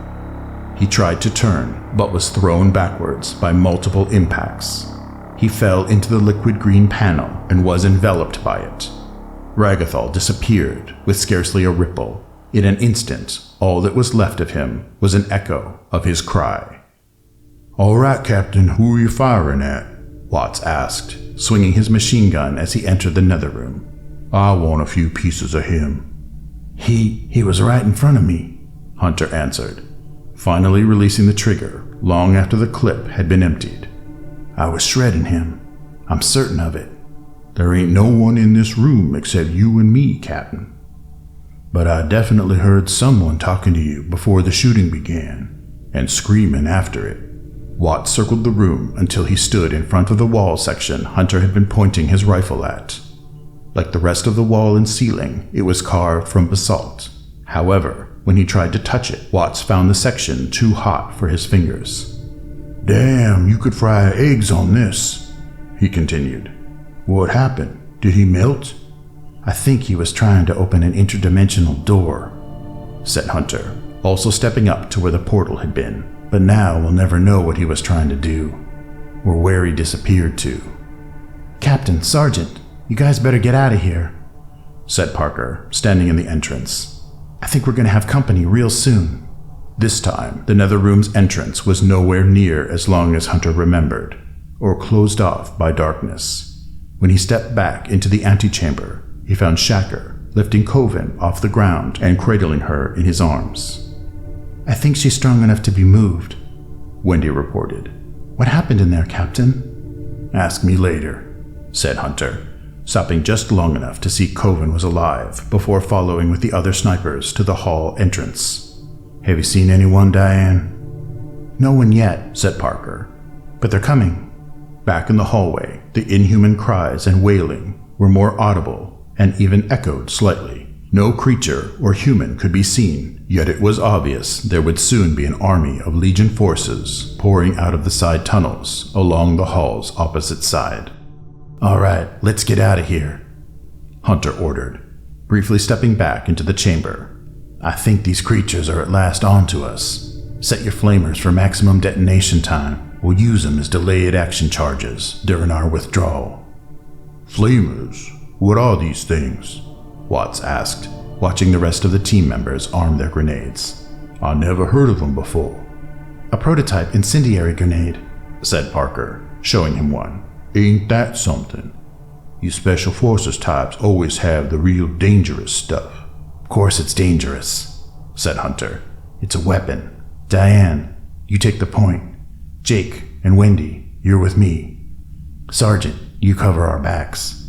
Speaker 1: He tried to turn, but was thrown backwards by multiple impacts. He fell into the liquid green panel and was enveloped by it. Ragathol disappeared with scarcely a ripple. In an instant, all that was left of him was an echo of his cry.
Speaker 2: "All right, Captain, who are you firing at?"
Speaker 1: Watts asked, swinging his machine gun as he entered the nether room.
Speaker 2: "I want a few pieces of him."
Speaker 3: He was right in front of me,"
Speaker 1: Hunter answered, finally releasing the trigger long after the clip had been emptied.
Speaker 3: "I was shredding him. I'm certain of it."
Speaker 2: "There ain't no one in this room except you and me, Captain. But I definitely heard someone talking to you before the shooting began, and screaming after it."
Speaker 1: Watt circled the room until he stood in front of the wall section Hunter had been pointing his rifle at. Like the rest of the wall and ceiling, it was carved from basalt. However, when he tried to touch it, Watts found the section too hot for his fingers.
Speaker 2: "Damn, you could fry eggs on this," he continued. "What happened? Did he melt?"
Speaker 3: "I think he was trying to open an interdimensional door,"
Speaker 1: said Hunter, also stepping up to where the portal had been.
Speaker 3: "But now we'll never know what he was trying to do, or where he disappeared to." "Captain, Sergeant, you guys better get out of here,"
Speaker 1: said Parker, standing in the entrance.
Speaker 3: "I think we're going to have company real soon."
Speaker 1: This time, the nether room's entrance was nowhere near as long as Hunter remembered, or closed off by darkness. When he stepped back into the antechamber, he found Shacker lifting Coven off the ground and cradling her in his arms.
Speaker 3: "I think she's strong enough to be moved,"
Speaker 1: Wendy reported.
Speaker 3: "What happened in there, Captain?"
Speaker 1: "Ask me later," said Hunter, stopping just long enough to see Coven was alive before following with the other snipers to the hall entrance.
Speaker 3: "Have you seen anyone, Diane?" "No one yet,"
Speaker 1: said Parker.
Speaker 3: "But they're coming."
Speaker 1: Back in the hallway, the inhuman cries and wailing were more audible and even echoed slightly. No creature or human could be seen, yet it was obvious there would soon be an army of Legion forces pouring out of the side tunnels along the hall's opposite side.
Speaker 3: "All right, let's get out of here,"
Speaker 1: Hunter ordered, briefly stepping back into the chamber.
Speaker 3: "I think these creatures are at last onto us. Set your flamers for maximum detonation time. We'll use them as delayed action charges during our withdrawal."
Speaker 2: "Flamers? What are these things?"
Speaker 1: Watts asked, watching the rest of the team members arm their grenades.
Speaker 2: "I never heard of them before."
Speaker 3: "A prototype incendiary grenade,"
Speaker 1: said Parker, showing him one.
Speaker 2: "Ain't that something? You Special Forces types always have the real dangerous stuff."
Speaker 3: "Of course it's dangerous," said Hunter. "It's a weapon. Diane, you take the point. Jake and Wendy, you're with me. Sergeant, you cover our backs.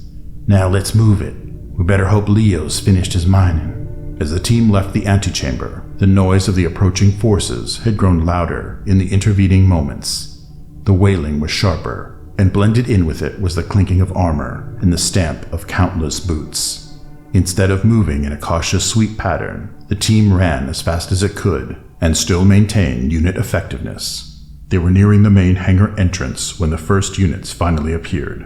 Speaker 3: Now let's move it. We better hope Leo's finished his mining."
Speaker 1: As the team left the antechamber, the noise of the approaching forces had grown louder in the intervening moments. The wailing was sharper, and blended in with it was the clinking of armor and the stamp of countless boots. Instead of moving in a cautious sweep pattern, the team ran as fast as it could and still maintained unit effectiveness. They were nearing the main hangar entrance when the first units finally appeared.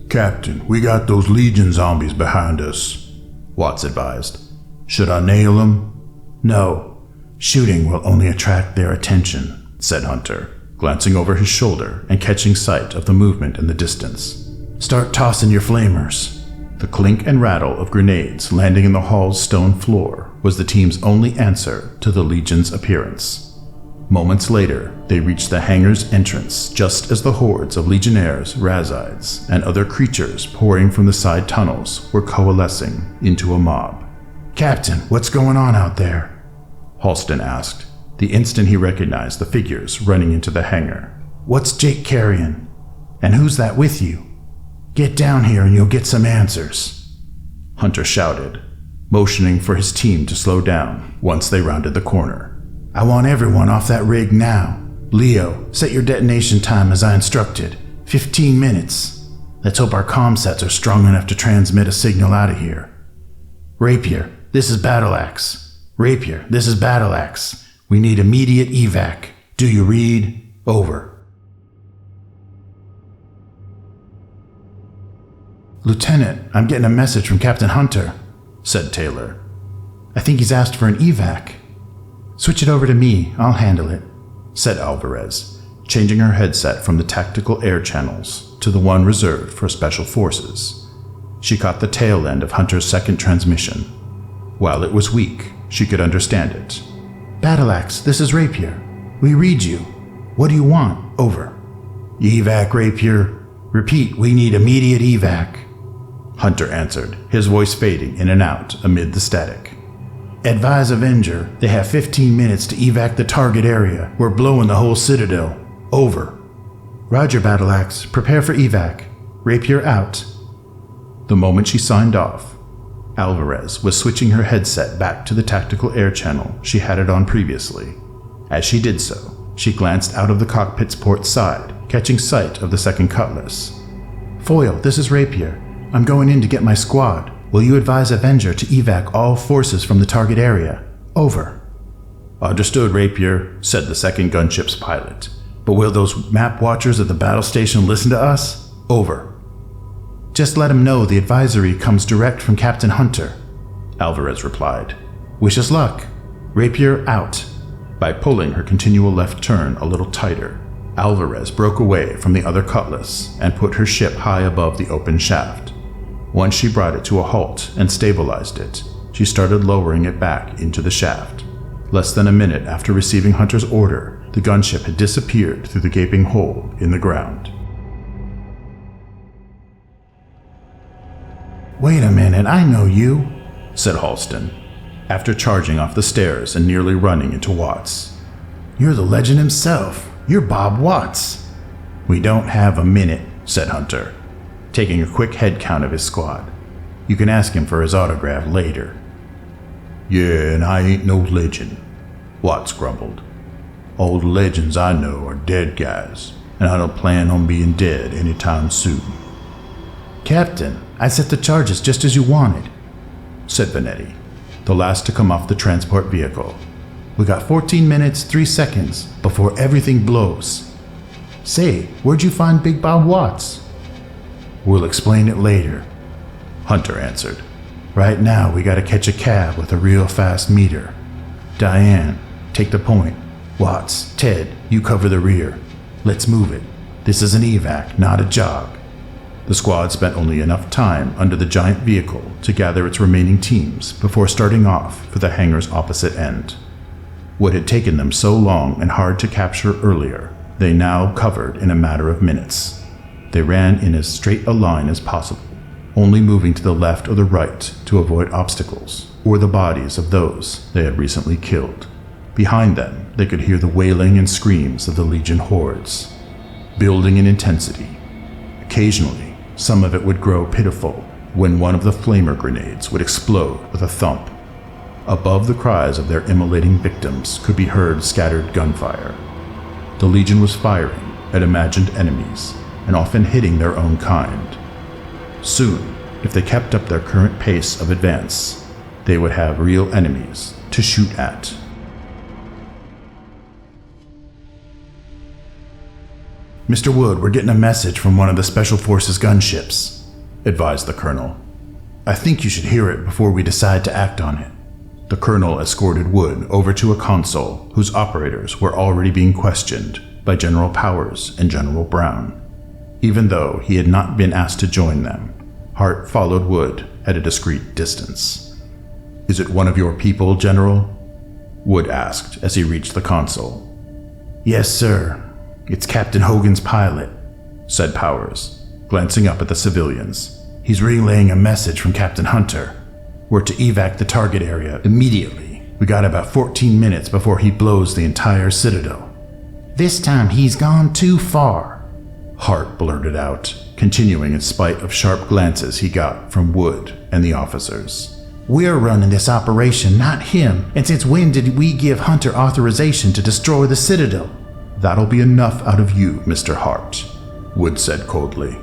Speaker 2: "Captain, we got those Legion zombies behind us,"
Speaker 1: Watts advised.
Speaker 2: "Should I nail them?"
Speaker 3: "No. Shooting will only attract their attention,"
Speaker 1: said Hunter, glancing over his shoulder and catching sight of the movement in the distance.
Speaker 3: "Start tossing your flamers."
Speaker 1: The clink and rattle of grenades landing in the hall's stone floor was the team's only answer to the Legion's appearance. Moments later, they reached the hangar's entrance just as the hordes of Legionnaires, Razides, and other creatures pouring from the side tunnels were coalescing into a mob.
Speaker 3: "Captain, what's going on out there?"
Speaker 1: Halston asked. the instant he recognized the figures running into the hangar.
Speaker 2: "What's Jake carrying? And who's that with you? Get down here and you'll get some answers,"
Speaker 1: Hunter shouted, motioning for his team to slow down once they rounded the corner.
Speaker 2: "I want everyone off that rig now. Leo, set your detonation time as I instructed. 15 minutes. Let's hope our comm sets are strong enough to transmit a signal out of here. Rapier, this is Battle Axe. Rapier, this is Battle Axe. We need immediate evac. Do you read? Over." "Lieutenant, I'm getting a message from Captain Hunter," said Taylor. "I think he's asked for an evac." "Switch it over to me. I'll handle it,"
Speaker 1: said Alverez, changing her headset from the tactical air channels to the one reserved for special forces. She caught the tail end of Hunter's second transmission. While it was weak, she could understand it.
Speaker 2: "Battle Axe, this is Rapier. We read you. What do you want? Over." "Evac, Rapier. Repeat, we need immediate evac."
Speaker 1: Hunter answered, his voice fading in and out amid the static.
Speaker 2: "Advise Avenger, they have 15 minutes to evac the target area. We're blowing the whole Citadel. Over." "Roger, Battle Axe. Prepare for evac. Rapier out."
Speaker 1: The moment she signed off, Alverez was switching her headset back to the tactical air channel she had it on previously. As she did so, she glanced out of the cockpit's port side, catching sight of the second Cutlass.
Speaker 2: "Foil, this is Rapier. I'm going in to get my squad. Will you advise Avenger to evac all forces from the target area? Over."
Speaker 1: "Understood, Rapier," said the second gunship's pilot. "But will those map watchers at the battle station listen to us? Over."
Speaker 2: "Just let him know the advisory comes direct from Captain Hunter,"
Speaker 1: Alverez replied.
Speaker 2: "Wish us luck. Rapier out."
Speaker 1: By pulling her continual left turn a little tighter, Alverez broke away from the other Cutlass and put her ship high above the open shaft. Once she brought it to a halt and stabilized it, she started lowering it back into the shaft. Less than a minute after receiving Hunter's order, the gunship had disappeared through the gaping hole in the ground.
Speaker 2: "Wait a minute, I know you,"
Speaker 1: said Halston, after charging off the stairs and nearly running into Watts.
Speaker 2: "You're the legend himself. You're Bob Watts."
Speaker 1: "We don't have a minute," said Hunter, taking a quick head count of his squad. "You can ask him for his autograph later." "Yeah, and I ain't no legend," Watts grumbled. "All the legends I know are dead guys, and I don't plan on being dead anytime soon."
Speaker 2: "Captain, I set the charges just as you wanted,"
Speaker 1: said Vanetti, the last to come off the transport vehicle.
Speaker 2: "We got 14 minutes, 3 seconds before everything blows. Say, where'd you find Big Bob Watts?" "We'll explain it later,"
Speaker 1: Hunter answered.
Speaker 2: "Right now, we gotta catch a cab with a real fast meter. Diane, take the point. Watts, Ted, you cover the rear. Let's move it. This is an evac, not a jog."
Speaker 1: The squad spent only enough time under the giant vehicle to gather its remaining teams before starting off for the hangar's opposite end. What had taken them so long and hard to capture earlier, they now covered in a matter of minutes. They ran in as straight a line as possible, only moving to the left or the right to avoid obstacles or the bodies of those they had recently killed. Behind them, they could hear the wailing and screams of the Legion hordes, building in intensity. Occasionally, some of it would grow pitiful when one of the flamer grenades would explode with a thump. Above the cries of their immolating victims could be heard scattered gunfire. The Legion was firing at imagined enemies and often hitting their own kind. Soon, if they kept up their current pace of advance, they would have real enemies to shoot at.
Speaker 2: "Mr. Wood, we're getting a message from one of the Special Forces gunships," advised the colonel. "I think you should hear it before we decide to act on it."
Speaker 1: The colonel escorted Wood over to a console whose operators were already being questioned by General Powers and General Brown. Even though he had not been asked to join them, Hart followed Wood at a discreet distance. "Is it one of your people, General?" Wood asked as he reached the console.
Speaker 2: "Yes, sir. It's Captain Hogan's pilot,"
Speaker 1: said Powers, glancing up at the civilians.
Speaker 2: "He's relaying a message from Captain Hunter. We're to evac the target area immediately, We got about 14 minutes before he blows the entire Citadel." "This time he's gone too far," Hart blurted out, continuing in spite of sharp glances he got from Wood and the officers. "We're running this operation, not him, and since when did we give Hunter authorization to destroy the Citadel?"
Speaker 1: "That'll be enough out of you, Mr. Hart," Wood said coldly.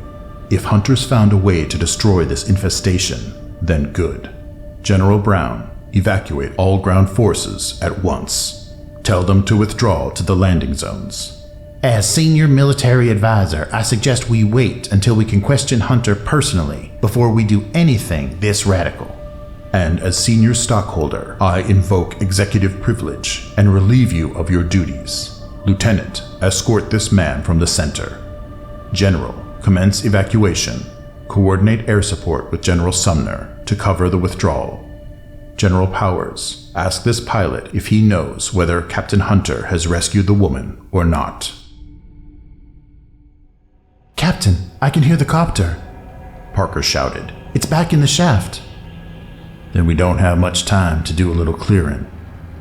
Speaker 1: "If Hunter's found a way to destroy this infestation, then good. General Brown, evacuate all ground forces at once. Tell them to withdraw to the landing zones."
Speaker 2: "As senior military advisor, I suggest we wait until we can question Hunter personally before we do anything this radical."
Speaker 1: "And as senior stockholder, I invoke executive privilege and relieve you of your duties. Lieutenant, escort this man from the center. General, commence evacuation. Coordinate air support with General Sumner to cover the withdrawal. General Powers, ask this pilot if he knows whether Captain Hunter has rescued the woman or not."
Speaker 2: "Captain, I can hear the copter,"
Speaker 1: Parker shouted.
Speaker 2: "It's back in the shaft."
Speaker 1: "Then we don't have much time to do a little clearing,"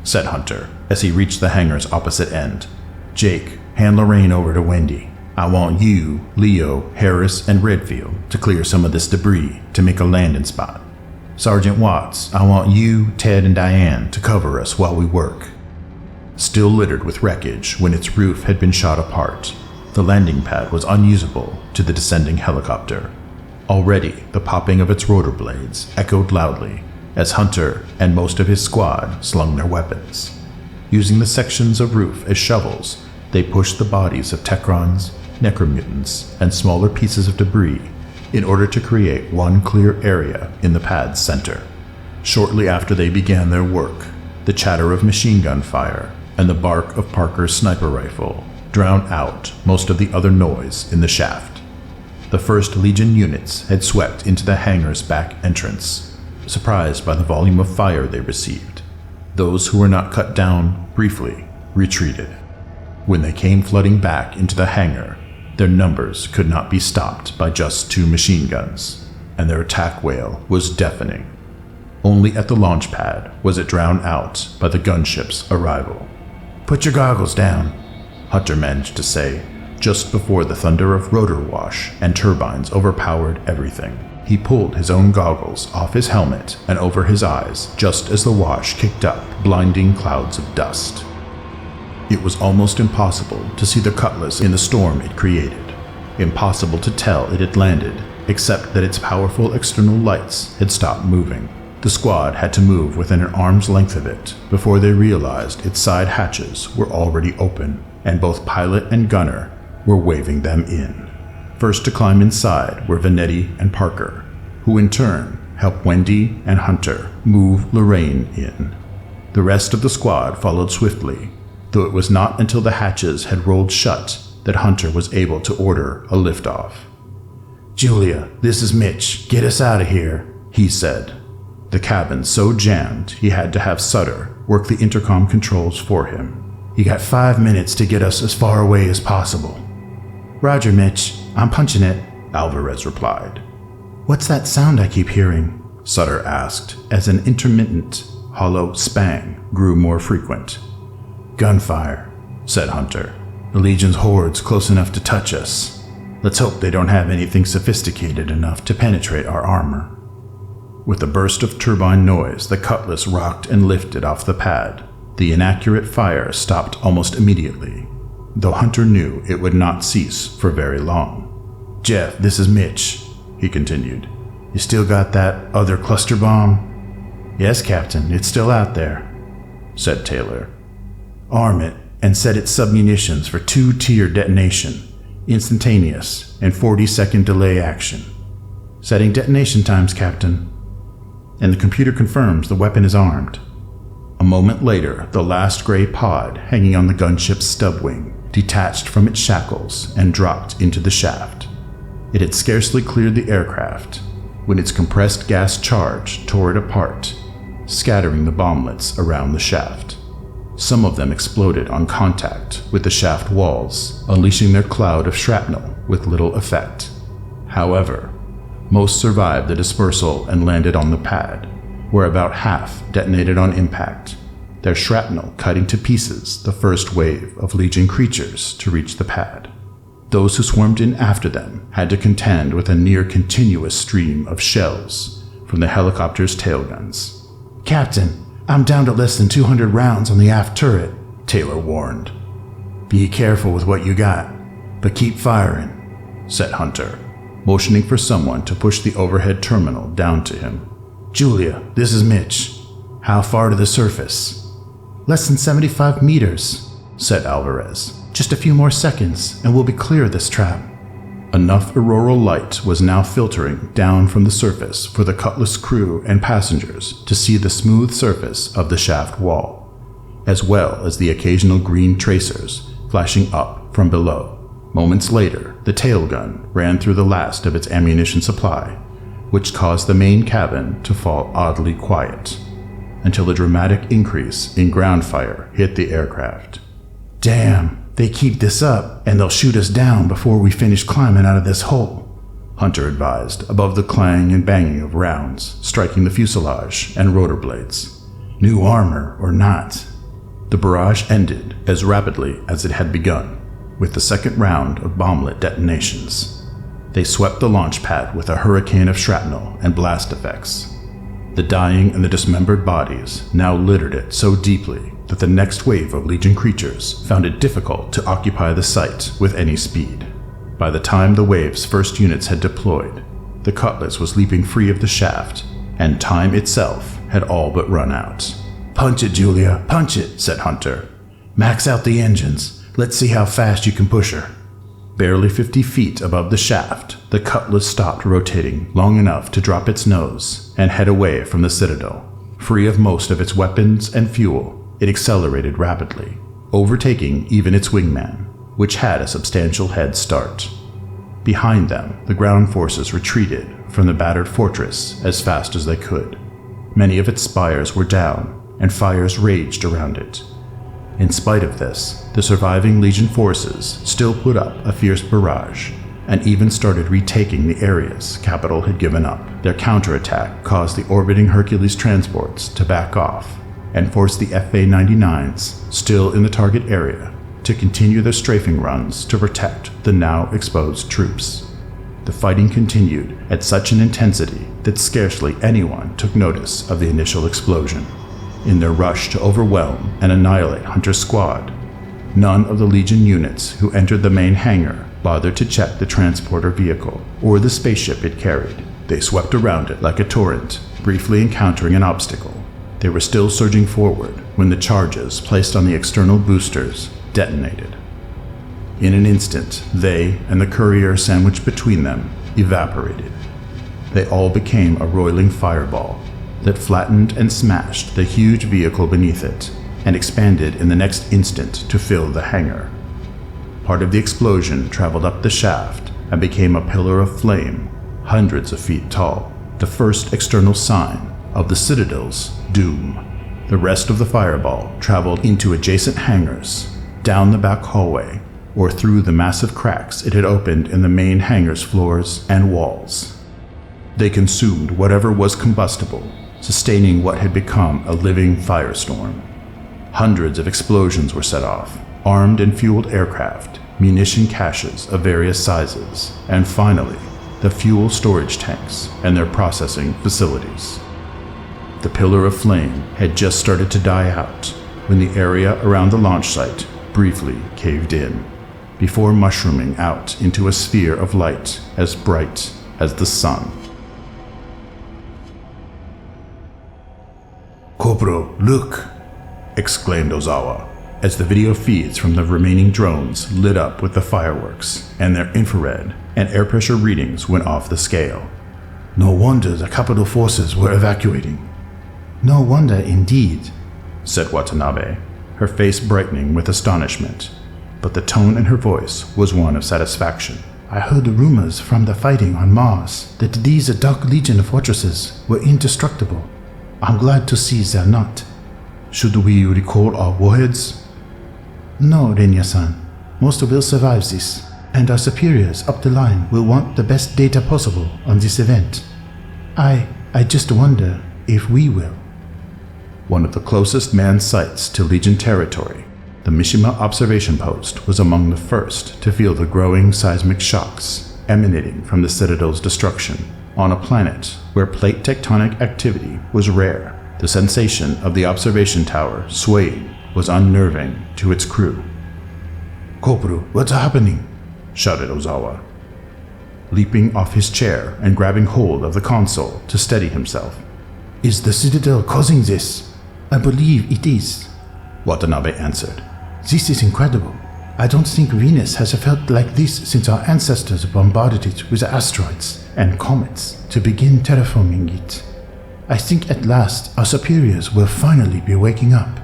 Speaker 1: said Hunter as he reached the hangar's opposite end. "Jake, hand Lorraine over to Wendy. I want you, Leo, Harris, and Redfield to clear some of this debris to make a landing spot. Sergeant Watts, I want you, Ted, and Diane to cover us while we work." Still littered with wreckage when its roof had been shot apart, the landing pad was unusable to the descending helicopter. Already, the popping of its rotor blades echoed loudly as Hunter and most of his squad slung their weapons. Using the sections of roof as shovels, they pushed the bodies of Techrons, Necromutants, and smaller pieces of debris in order to create one clear area in the pad's center. Shortly after they began their work, the chatter of machine gun fire and the bark of Parker's sniper rifle drowned out most of the other noise in the shaft. The 1st Legion units had swept into the hangar's back entrance, surprised by the volume of fire they received. Those who were not cut down briefly retreated. When they came flooding back into the hangar, their numbers could not be stopped by just 2 machine guns, and their attack wail was deafening. Only at the launch pad was it drowned out by the gunship's arrival.
Speaker 2: "Put your goggles down,"
Speaker 1: Hunter managed to say, just before the thunder of rotor wash and turbines overpowered everything. He pulled his own goggles off his helmet and over his eyes just as the wash kicked up blinding clouds of dust. It was almost impossible to see the Cutlass in the storm it created. Impossible to tell it had landed, except that its powerful external lights had stopped moving. The squad had to move within an arm's length of it before they realized its side hatches were already open, and both pilot and gunner were waving them in. First to climb inside were Vanetti and Parker, who in turn helped Wendy and Hunter move Lorraine in. The rest of the squad followed swiftly, though it was not until the hatches had rolled shut that Hunter was able to order a liftoff.
Speaker 2: "Julia, this is Mitch. Get us out of here,"
Speaker 1: he said. The cabin so jammed he had to have Sutter work the intercom controls for him.
Speaker 2: "You got 5 minutes to get us as far away as possible." "Roger, Mitch. I'm punching it,"
Speaker 1: Alverez replied.
Speaker 2: "What's that sound I keep hearing?"
Speaker 1: Sutter asked as an intermittent, hollow spang grew more frequent.
Speaker 2: "Gunfire,"
Speaker 1: said Hunter.
Speaker 2: "The Legion's hordes close enough to touch us. Let's hope they don't have anything sophisticated enough to penetrate our armor."
Speaker 1: With a burst of turbine noise, the Cutlass rocked and lifted off the pad. The inaccurate fire stopped almost immediately, though Hunter knew it would not cease for very long.
Speaker 2: "Jeff, this is Mitch," he continued. "You still got that other cluster bomb?" "Yes, Captain, it's still out there," said Taylor. "Arm it and set its submunitions for 2-tier detonation, instantaneous and 40-second delay action. Setting detonation times, Captain." And the computer confirms the weapon is armed.
Speaker 1: A moment later, the last gray pod hanging on the gunship's stub wing detached from its shackles and dropped into the shaft. It had scarcely cleared the aircraft when its compressed gas charge tore it apart, scattering the bomblets around the shaft. Some of them exploded on contact with the shaft walls, unleashing their cloud of shrapnel with little effect. However, most survived the dispersal and landed on the pad, where about half detonated on impact, their shrapnel cutting to pieces the first wave of Legion creatures to reach the pad. Those who swarmed in after them had to contend with a near-continuous stream of shells from the helicopter's tailguns.
Speaker 2: "Captain, I'm down to less than 200 rounds on the aft turret,"
Speaker 1: Taylor warned.
Speaker 2: "Be careful with what you got, but keep firing,"
Speaker 1: said Hunter, motioning for someone to push the overhead terminal down to him.
Speaker 2: "Julia, this is Mitch. How far to the surface?" "Less than 75 meters,"
Speaker 1: said Alverez.
Speaker 2: "Just a few more seconds, and we'll be clear of this trap."
Speaker 1: Enough auroral light was now filtering down from the surface for the Cutlass crew and passengers to see the smooth surface of the shaft wall, as well as the occasional green tracers flashing up from below. Moments later, the tailgun ran through the last of its ammunition supply, which caused the main cabin to fall oddly quiet, until a dramatic increase in ground fire hit the aircraft.
Speaker 2: "Damn, they keep this up, and they'll shoot us down before we finish climbing out of this hole,"
Speaker 1: Hunter advised, above the clang and banging of rounds striking the fuselage and rotor blades.
Speaker 2: "New armor or not."
Speaker 1: The barrage ended as rapidly as it had begun, with the second round of bomblet detonations. They swept the launch pad with a hurricane of shrapnel and blast effects. The dying and the dismembered bodies now littered it so deeply that the next wave of Legion creatures found it difficult to occupy the site with any speed. By the time the wave's first units had deployed, the Cutlass was leaping free of the shaft, and time itself had all but run out.
Speaker 2: "Punch it, Julia, punch it," said Hunter. "Max out the engines. Let's see how fast you can push her."
Speaker 1: Barely 50 feet above the shaft, the Cutlass stopped rotating long enough to drop its nose and head away from the Citadel. Free of most of its weapons and fuel, it accelerated rapidly, overtaking even its wingman, which had a substantial head start. Behind them, the ground forces retreated from the battered fortress as fast as they could. Many of its spires were down, and fires raged around it. In spite of this, the surviving Legion forces still put up a fierce barrage, and even started retaking the areas Capital had given up. Their counterattack caused the orbiting Hercules transports to back off, and forced the FA-99s, still in the target area, to continue their strafing runs to protect the now exposed troops. The fighting continued at such an intensity that scarcely anyone took notice of the initial explosion. In their rush to overwhelm and annihilate Hunter's squad, none of the Legion units who entered the main hangar bothered to check the transporter vehicle or the spaceship it carried. They swept around it like a torrent, briefly encountering an obstacle. They were still surging forward when the charges placed on the external boosters detonated. In an instant, they and the courier sandwiched between them evaporated. They all became a roiling fireball that flattened and smashed the huge vehicle beneath it, and expanded in the next instant to fill the hangar. Part of the explosion traveled up the shaft and became a pillar of flame, hundreds of feet tall, the first external sign of the Citadel's doom. The rest of the fireball traveled into adjacent hangars, down the back hallway, or through the massive cracks it had opened in the main hangar's floors and walls. They consumed whatever was combustible, sustaining what had become a living firestorm. Hundreds of explosions were set off, armed and fueled aircraft, munition caches of various sizes, and finally, the fuel storage tanks and their processing facilities. The pillar of flame had just started to die out when the area around the launch site briefly caved in, before mushrooming out into a sphere of light as bright as the sun.
Speaker 2: "Corporal, look!"
Speaker 1: exclaimed Ozawa, as the video feeds from the remaining drones lit up with the fireworks, and their infrared and air pressure readings went off the scale.
Speaker 2: "No wonder the capital forces were evacuating."
Speaker 3: "No wonder indeed,"
Speaker 1: said Watanabe, her face brightening with astonishment, but the tone in her voice was one of satisfaction.
Speaker 3: "I heard rumors from the fighting on Mars that these Dark Legion fortresses were indestructible. I'm glad to see they're not."
Speaker 2: "Should we recall our warheads?"
Speaker 3: "No, Renya-san. Most will survive this, and our superiors up the line will want the best data possible on this event. I just wonder if we will."
Speaker 1: One of the closest manned sites to Legion territory, the Mishima observation post was among the first to feel the growing seismic shocks emanating from the Citadel's destruction. On a planet where plate tectonic activity was rare, the sensation of the observation tower swaying was unnerving to its crew.
Speaker 2: "Corporal, what's happening?"
Speaker 1: shouted Ozawa, leaping off his chair and grabbing hold of the console to steady himself.
Speaker 2: "Is the Citadel causing this?" "I believe it is,"
Speaker 1: Watanabe answered.
Speaker 2: "This is incredible. I don't think Venus has felt like this since our ancestors bombarded it with asteroids and comets to begin terraforming it. I think at last our superiors will finally be waking up."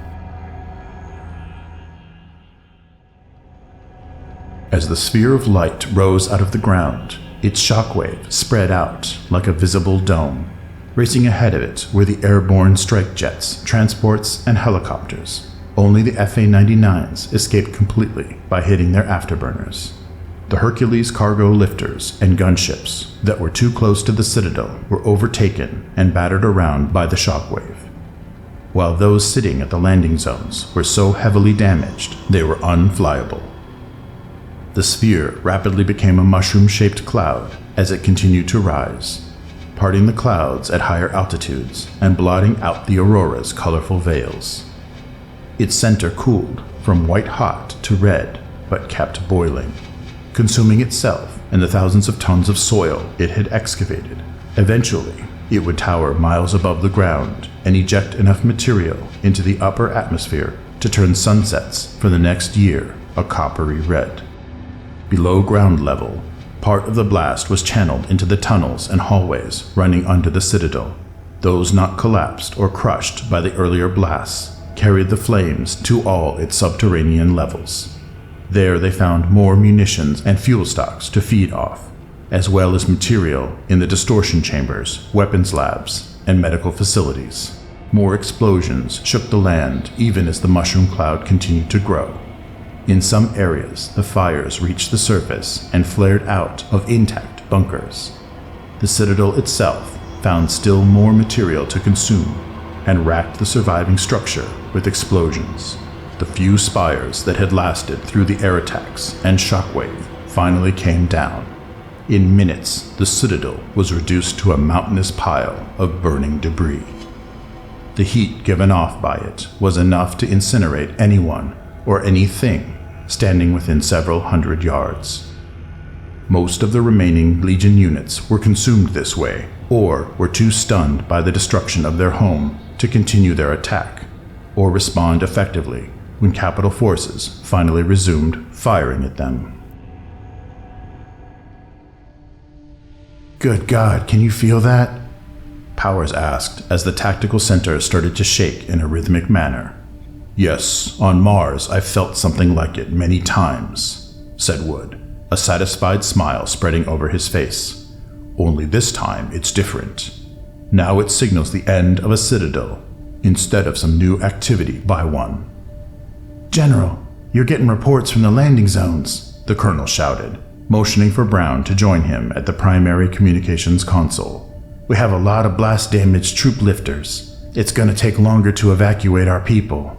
Speaker 1: As the sphere of light rose out of the ground, its shockwave spread out like a visible dome. Racing ahead of it were the airborne strike jets, transports, and helicopters. Only the FA-99s escaped completely by hitting their afterburners. The Hercules cargo lifters and gunships that were too close to the Citadel were overtaken and battered around by the shockwave, while those sitting at the landing zones were so heavily damaged they were unflyable. The sphere rapidly became a mushroom-shaped cloud as it continued to rise, parting the clouds at higher altitudes and blotting out the aurora's colorful veils. Its center cooled from white-hot to red, but kept boiling, consuming itself and the thousands of tons of soil it had excavated. Eventually, it would tower miles above the ground and eject enough material into the upper atmosphere to turn sunsets for the next year a coppery red. Below ground level, part of the blast was channeled into the tunnels and hallways running under the Citadel. Those not collapsed or crushed by the earlier blasts carried the flames to all its subterranean levels. There they found more munitions and fuel stocks to feed off, as well as material in the distortion chambers, weapons labs, and medical facilities. More explosions shook the land even as the mushroom cloud continued to grow. In some areas, the fires reached the surface and flared out of intact bunkers. The Citadel itself found still more material to consume and racked the surviving structure with explosions. The few spires that had lasted through the air attacks and shockwave finally came down. In minutes, the Citadel was reduced to a mountainous pile of burning debris. The heat given off by it was enough to incinerate anyone or anything standing within several hundred yards. Most of the remaining Legion units were consumed this way, or were too stunned by the destruction of their home to continue their attack, or respond effectively when capital forces finally resumed firing at them.
Speaker 2: "Good God, can you feel that?"
Speaker 1: Powers asked as the tactical center started to shake in a rhythmic manner. "Yes, on Mars I've felt something like it many times," said Wood, a satisfied smile spreading over his face. "Only this time it's different. Now it signals the end of a Citadel instead of some new activity by one."
Speaker 2: "General, you're getting reports from the landing zones,"
Speaker 1: the colonel shouted, motioning for Brown to join him at the primary communications console.
Speaker 2: "We have a lot of blast-damaged troop lifters. It's going to take longer to evacuate our people."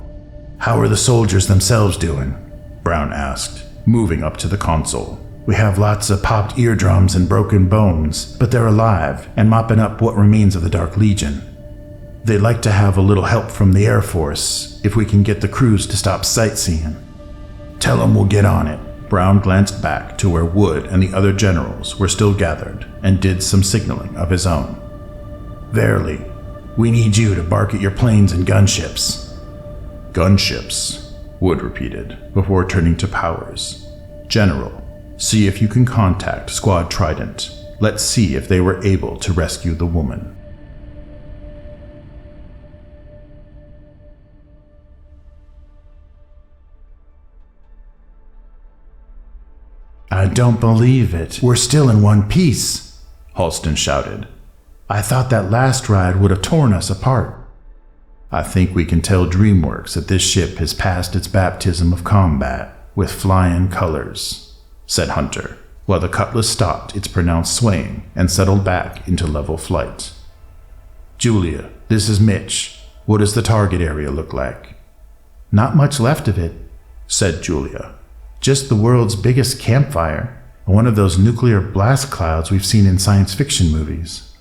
Speaker 2: "How are the soldiers themselves doing?"
Speaker 1: Brown asked, moving up to the console.
Speaker 2: "We have lots of popped eardrums and broken bones, but they're alive and mopping up what remains of the Dark Legion. They'd like to have a little help from the Air Force if we can get the crews to stop sightseeing. Tell them we'll get on it."
Speaker 1: Brown glanced back to where Wood and the other generals were still gathered and did some signaling of his own.
Speaker 2: "Verily, we need you to bark at your planes and gunships."
Speaker 1: "Gunships," Wood repeated before turning to Powers. "General, see if you can contact Squad Trident. Let's see if they were able to rescue the woman."
Speaker 2: "I don't believe it. We're still in one piece,"
Speaker 1: Halston shouted.
Speaker 2: "I thought that last ride would have torn us apart."
Speaker 1: "I think we can tell DreamWorks that this ship has passed its baptism of combat with flying colors," said Hunter, while the Cutlass stopped its pronounced swaying and settled back into level flight.
Speaker 2: "Julia, this is Mitch.
Speaker 1: What does the target area look like?
Speaker 2: Not much left of it, said Julia. Just the world's biggest campfire, and one of those nuclear blast clouds we've seen in science fiction movies.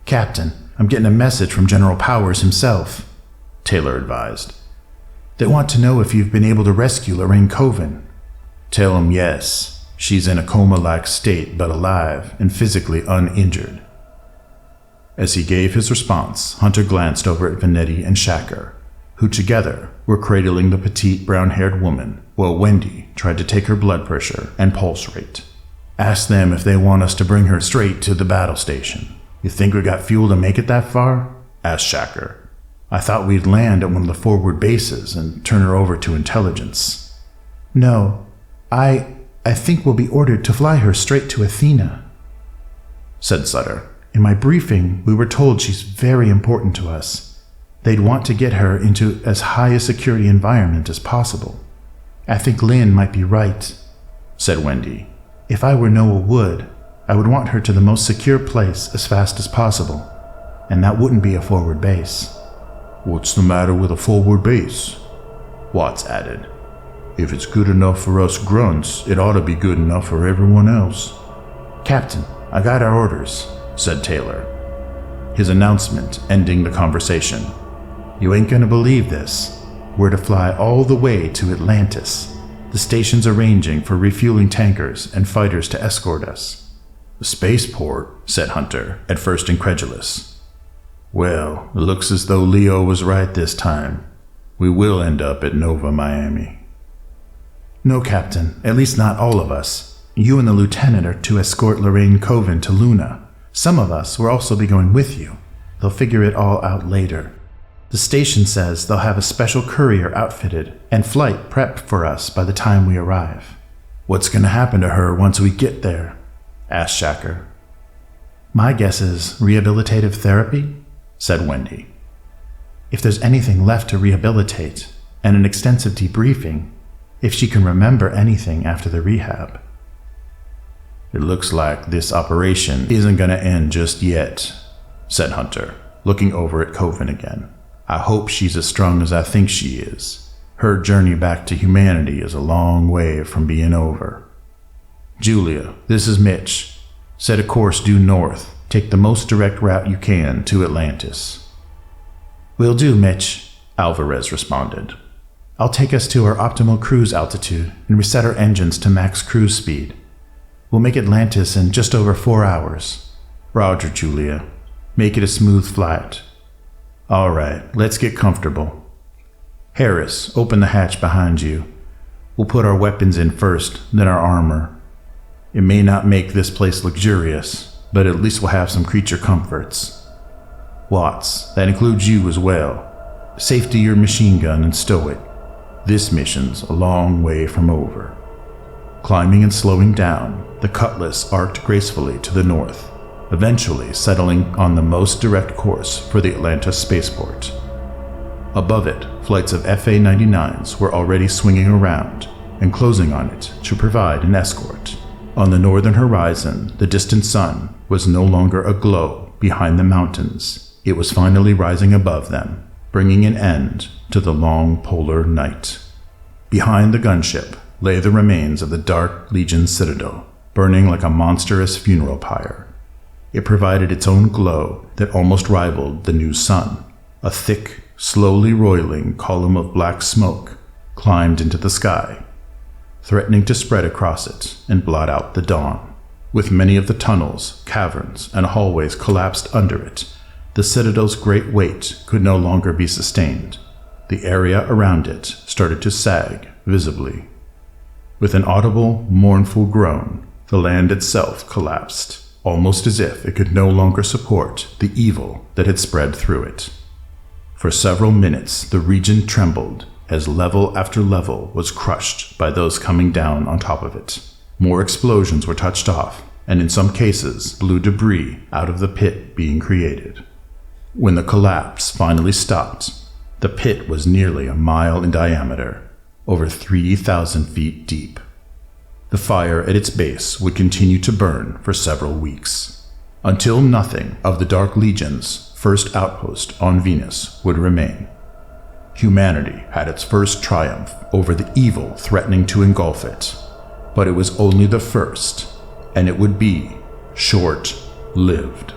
Speaker 2: Captain, I'm getting a message from General Powers himself, Taylor advised. They want to know if you've been able to rescue Lorraine Coven.
Speaker 1: Tell him yes. She's in a coma-like state but alive and physically uninjured. As he gave his response, Hunter glanced over at Vanetti and Shacker, who together were cradling the petite brown-haired woman, while Wendy tried to take her blood pressure and pulse rate. Ask them if they want us to bring her straight to the battle station. You think we got fuel to make it that far? Asked Shacker. I thought we'd land at one of the forward bases and turn her over to intelligence.
Speaker 2: No, I think we'll be ordered to fly her straight to Athena, said Sutter. In my briefing, we were told she's very important to us. They'd want to get her into as high a security environment as possible. I think Lynn might be right, said Wendy. If I were Noah Wood, I would want her to the most secure place as fast as possible, and that wouldn't be a forward base.
Speaker 1: What's the matter with a forward base? Watts added. If it's good enough for us grunts, it ought to be good enough for everyone else.
Speaker 2: Captain, I got our orders, said Taylor, his announcement ending the conversation. You ain't gonna believe this. We're to fly all the way to Atlantis. The station's arranging for refueling tankers and fighters to escort us.
Speaker 1: The spaceport, said Hunter, at first incredulous. Well, it looks as though Leo was right this time. We will end up at Nova Miami.
Speaker 2: No, Captain, at least not all of us. You and the lieutenant are to escort Lorraine Coven to Luna. Some of us will also be going with you. They'll figure it all out later. The station says they'll have a special courier outfitted and flight prepped for us by the time we arrive.
Speaker 1: What's going to happen to her once we get there? Asked Shacker.
Speaker 2: My guess is rehabilitative therapy, said Wendy. If there's anything left to rehabilitate, and an extensive debriefing, if she can remember anything after the rehab.
Speaker 1: It looks like this operation isn't going to end just yet, said Hunter, looking over at Coven again. I hope she's as strong as I think she is. Her journey back to humanity is a long way from being over. Julia, this is Mitch. Set a course due north. Take the most direct route you can to Atlantis.
Speaker 2: Will do, Mitch, Alverez responded. I'll take us to our optimal cruise altitude and reset our engines to max cruise speed. We'll make Atlantis in just over 4 hours.
Speaker 1: Roger, Julia. Make it a smooth flight. All right, let's get comfortable. Harris, open the hatch behind you. We'll put our weapons in first, then our armor. It may not make this place luxurious, but at least we'll have some creature comforts. Watts, that includes you as well. Safety your machine gun and stow it. This mission's a long way from over. Climbing and slowing down, the Cutlass arced gracefully to the north, eventually settling on the most direct course for the Atlantis spaceport. Above it, flights of FA-99s were already swinging around and closing on it to provide an escort. On the northern horizon, the distant sun was no longer aglow behind the mountains. It was finally rising above them, bringing an end to the long polar night. Behind the gunship lay the remains of the Dark Legion Citadel, burning like a monstrous funeral pyre. It provided its own glow that almost rivaled the new sun. A thick, slowly roiling column of black smoke climbed into the sky, threatening to spread across it and blot out the dawn. With many of the tunnels, caverns, and hallways collapsed under it, the Citadel's great weight could no longer be sustained. The area around it started to sag visibly. With an audible, mournful groan, the land itself collapsed, almost as if it could no longer support the evil that had spread through it. For several minutes, the region trembled as level after level was crushed by those coming down on top of it. More explosions were touched off, and in some cases blew debris out of the pit being created. When the collapse finally stopped, the pit was nearly a mile in diameter, over 3,000 feet deep. The fire at its base would continue to burn for several weeks, until nothing of the Dark Legion's first outpost on Venus would remain. Humanity had its first triumph over the evil threatening to engulf it, but it was only the first, and it would be short-lived.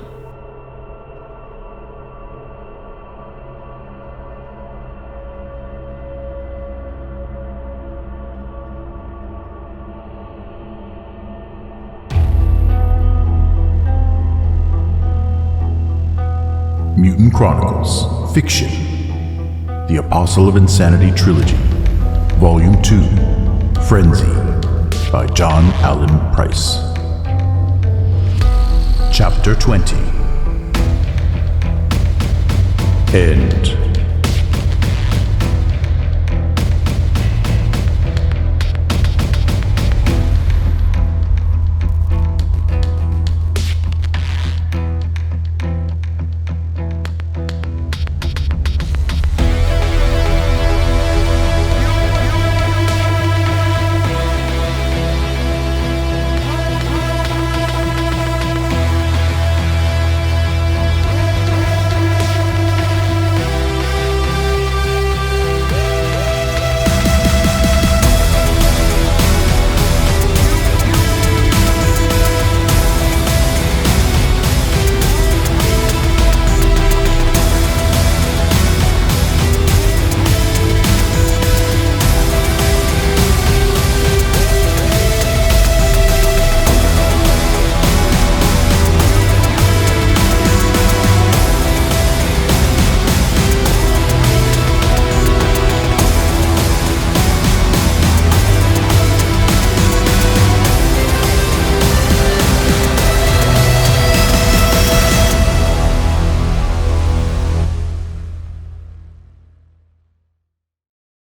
Speaker 1: Mutant Chronicles, Fiction, The Apostle of Insanity Trilogy, Volume 2, Frenzy, by John Allen Price. Chapter 20. End.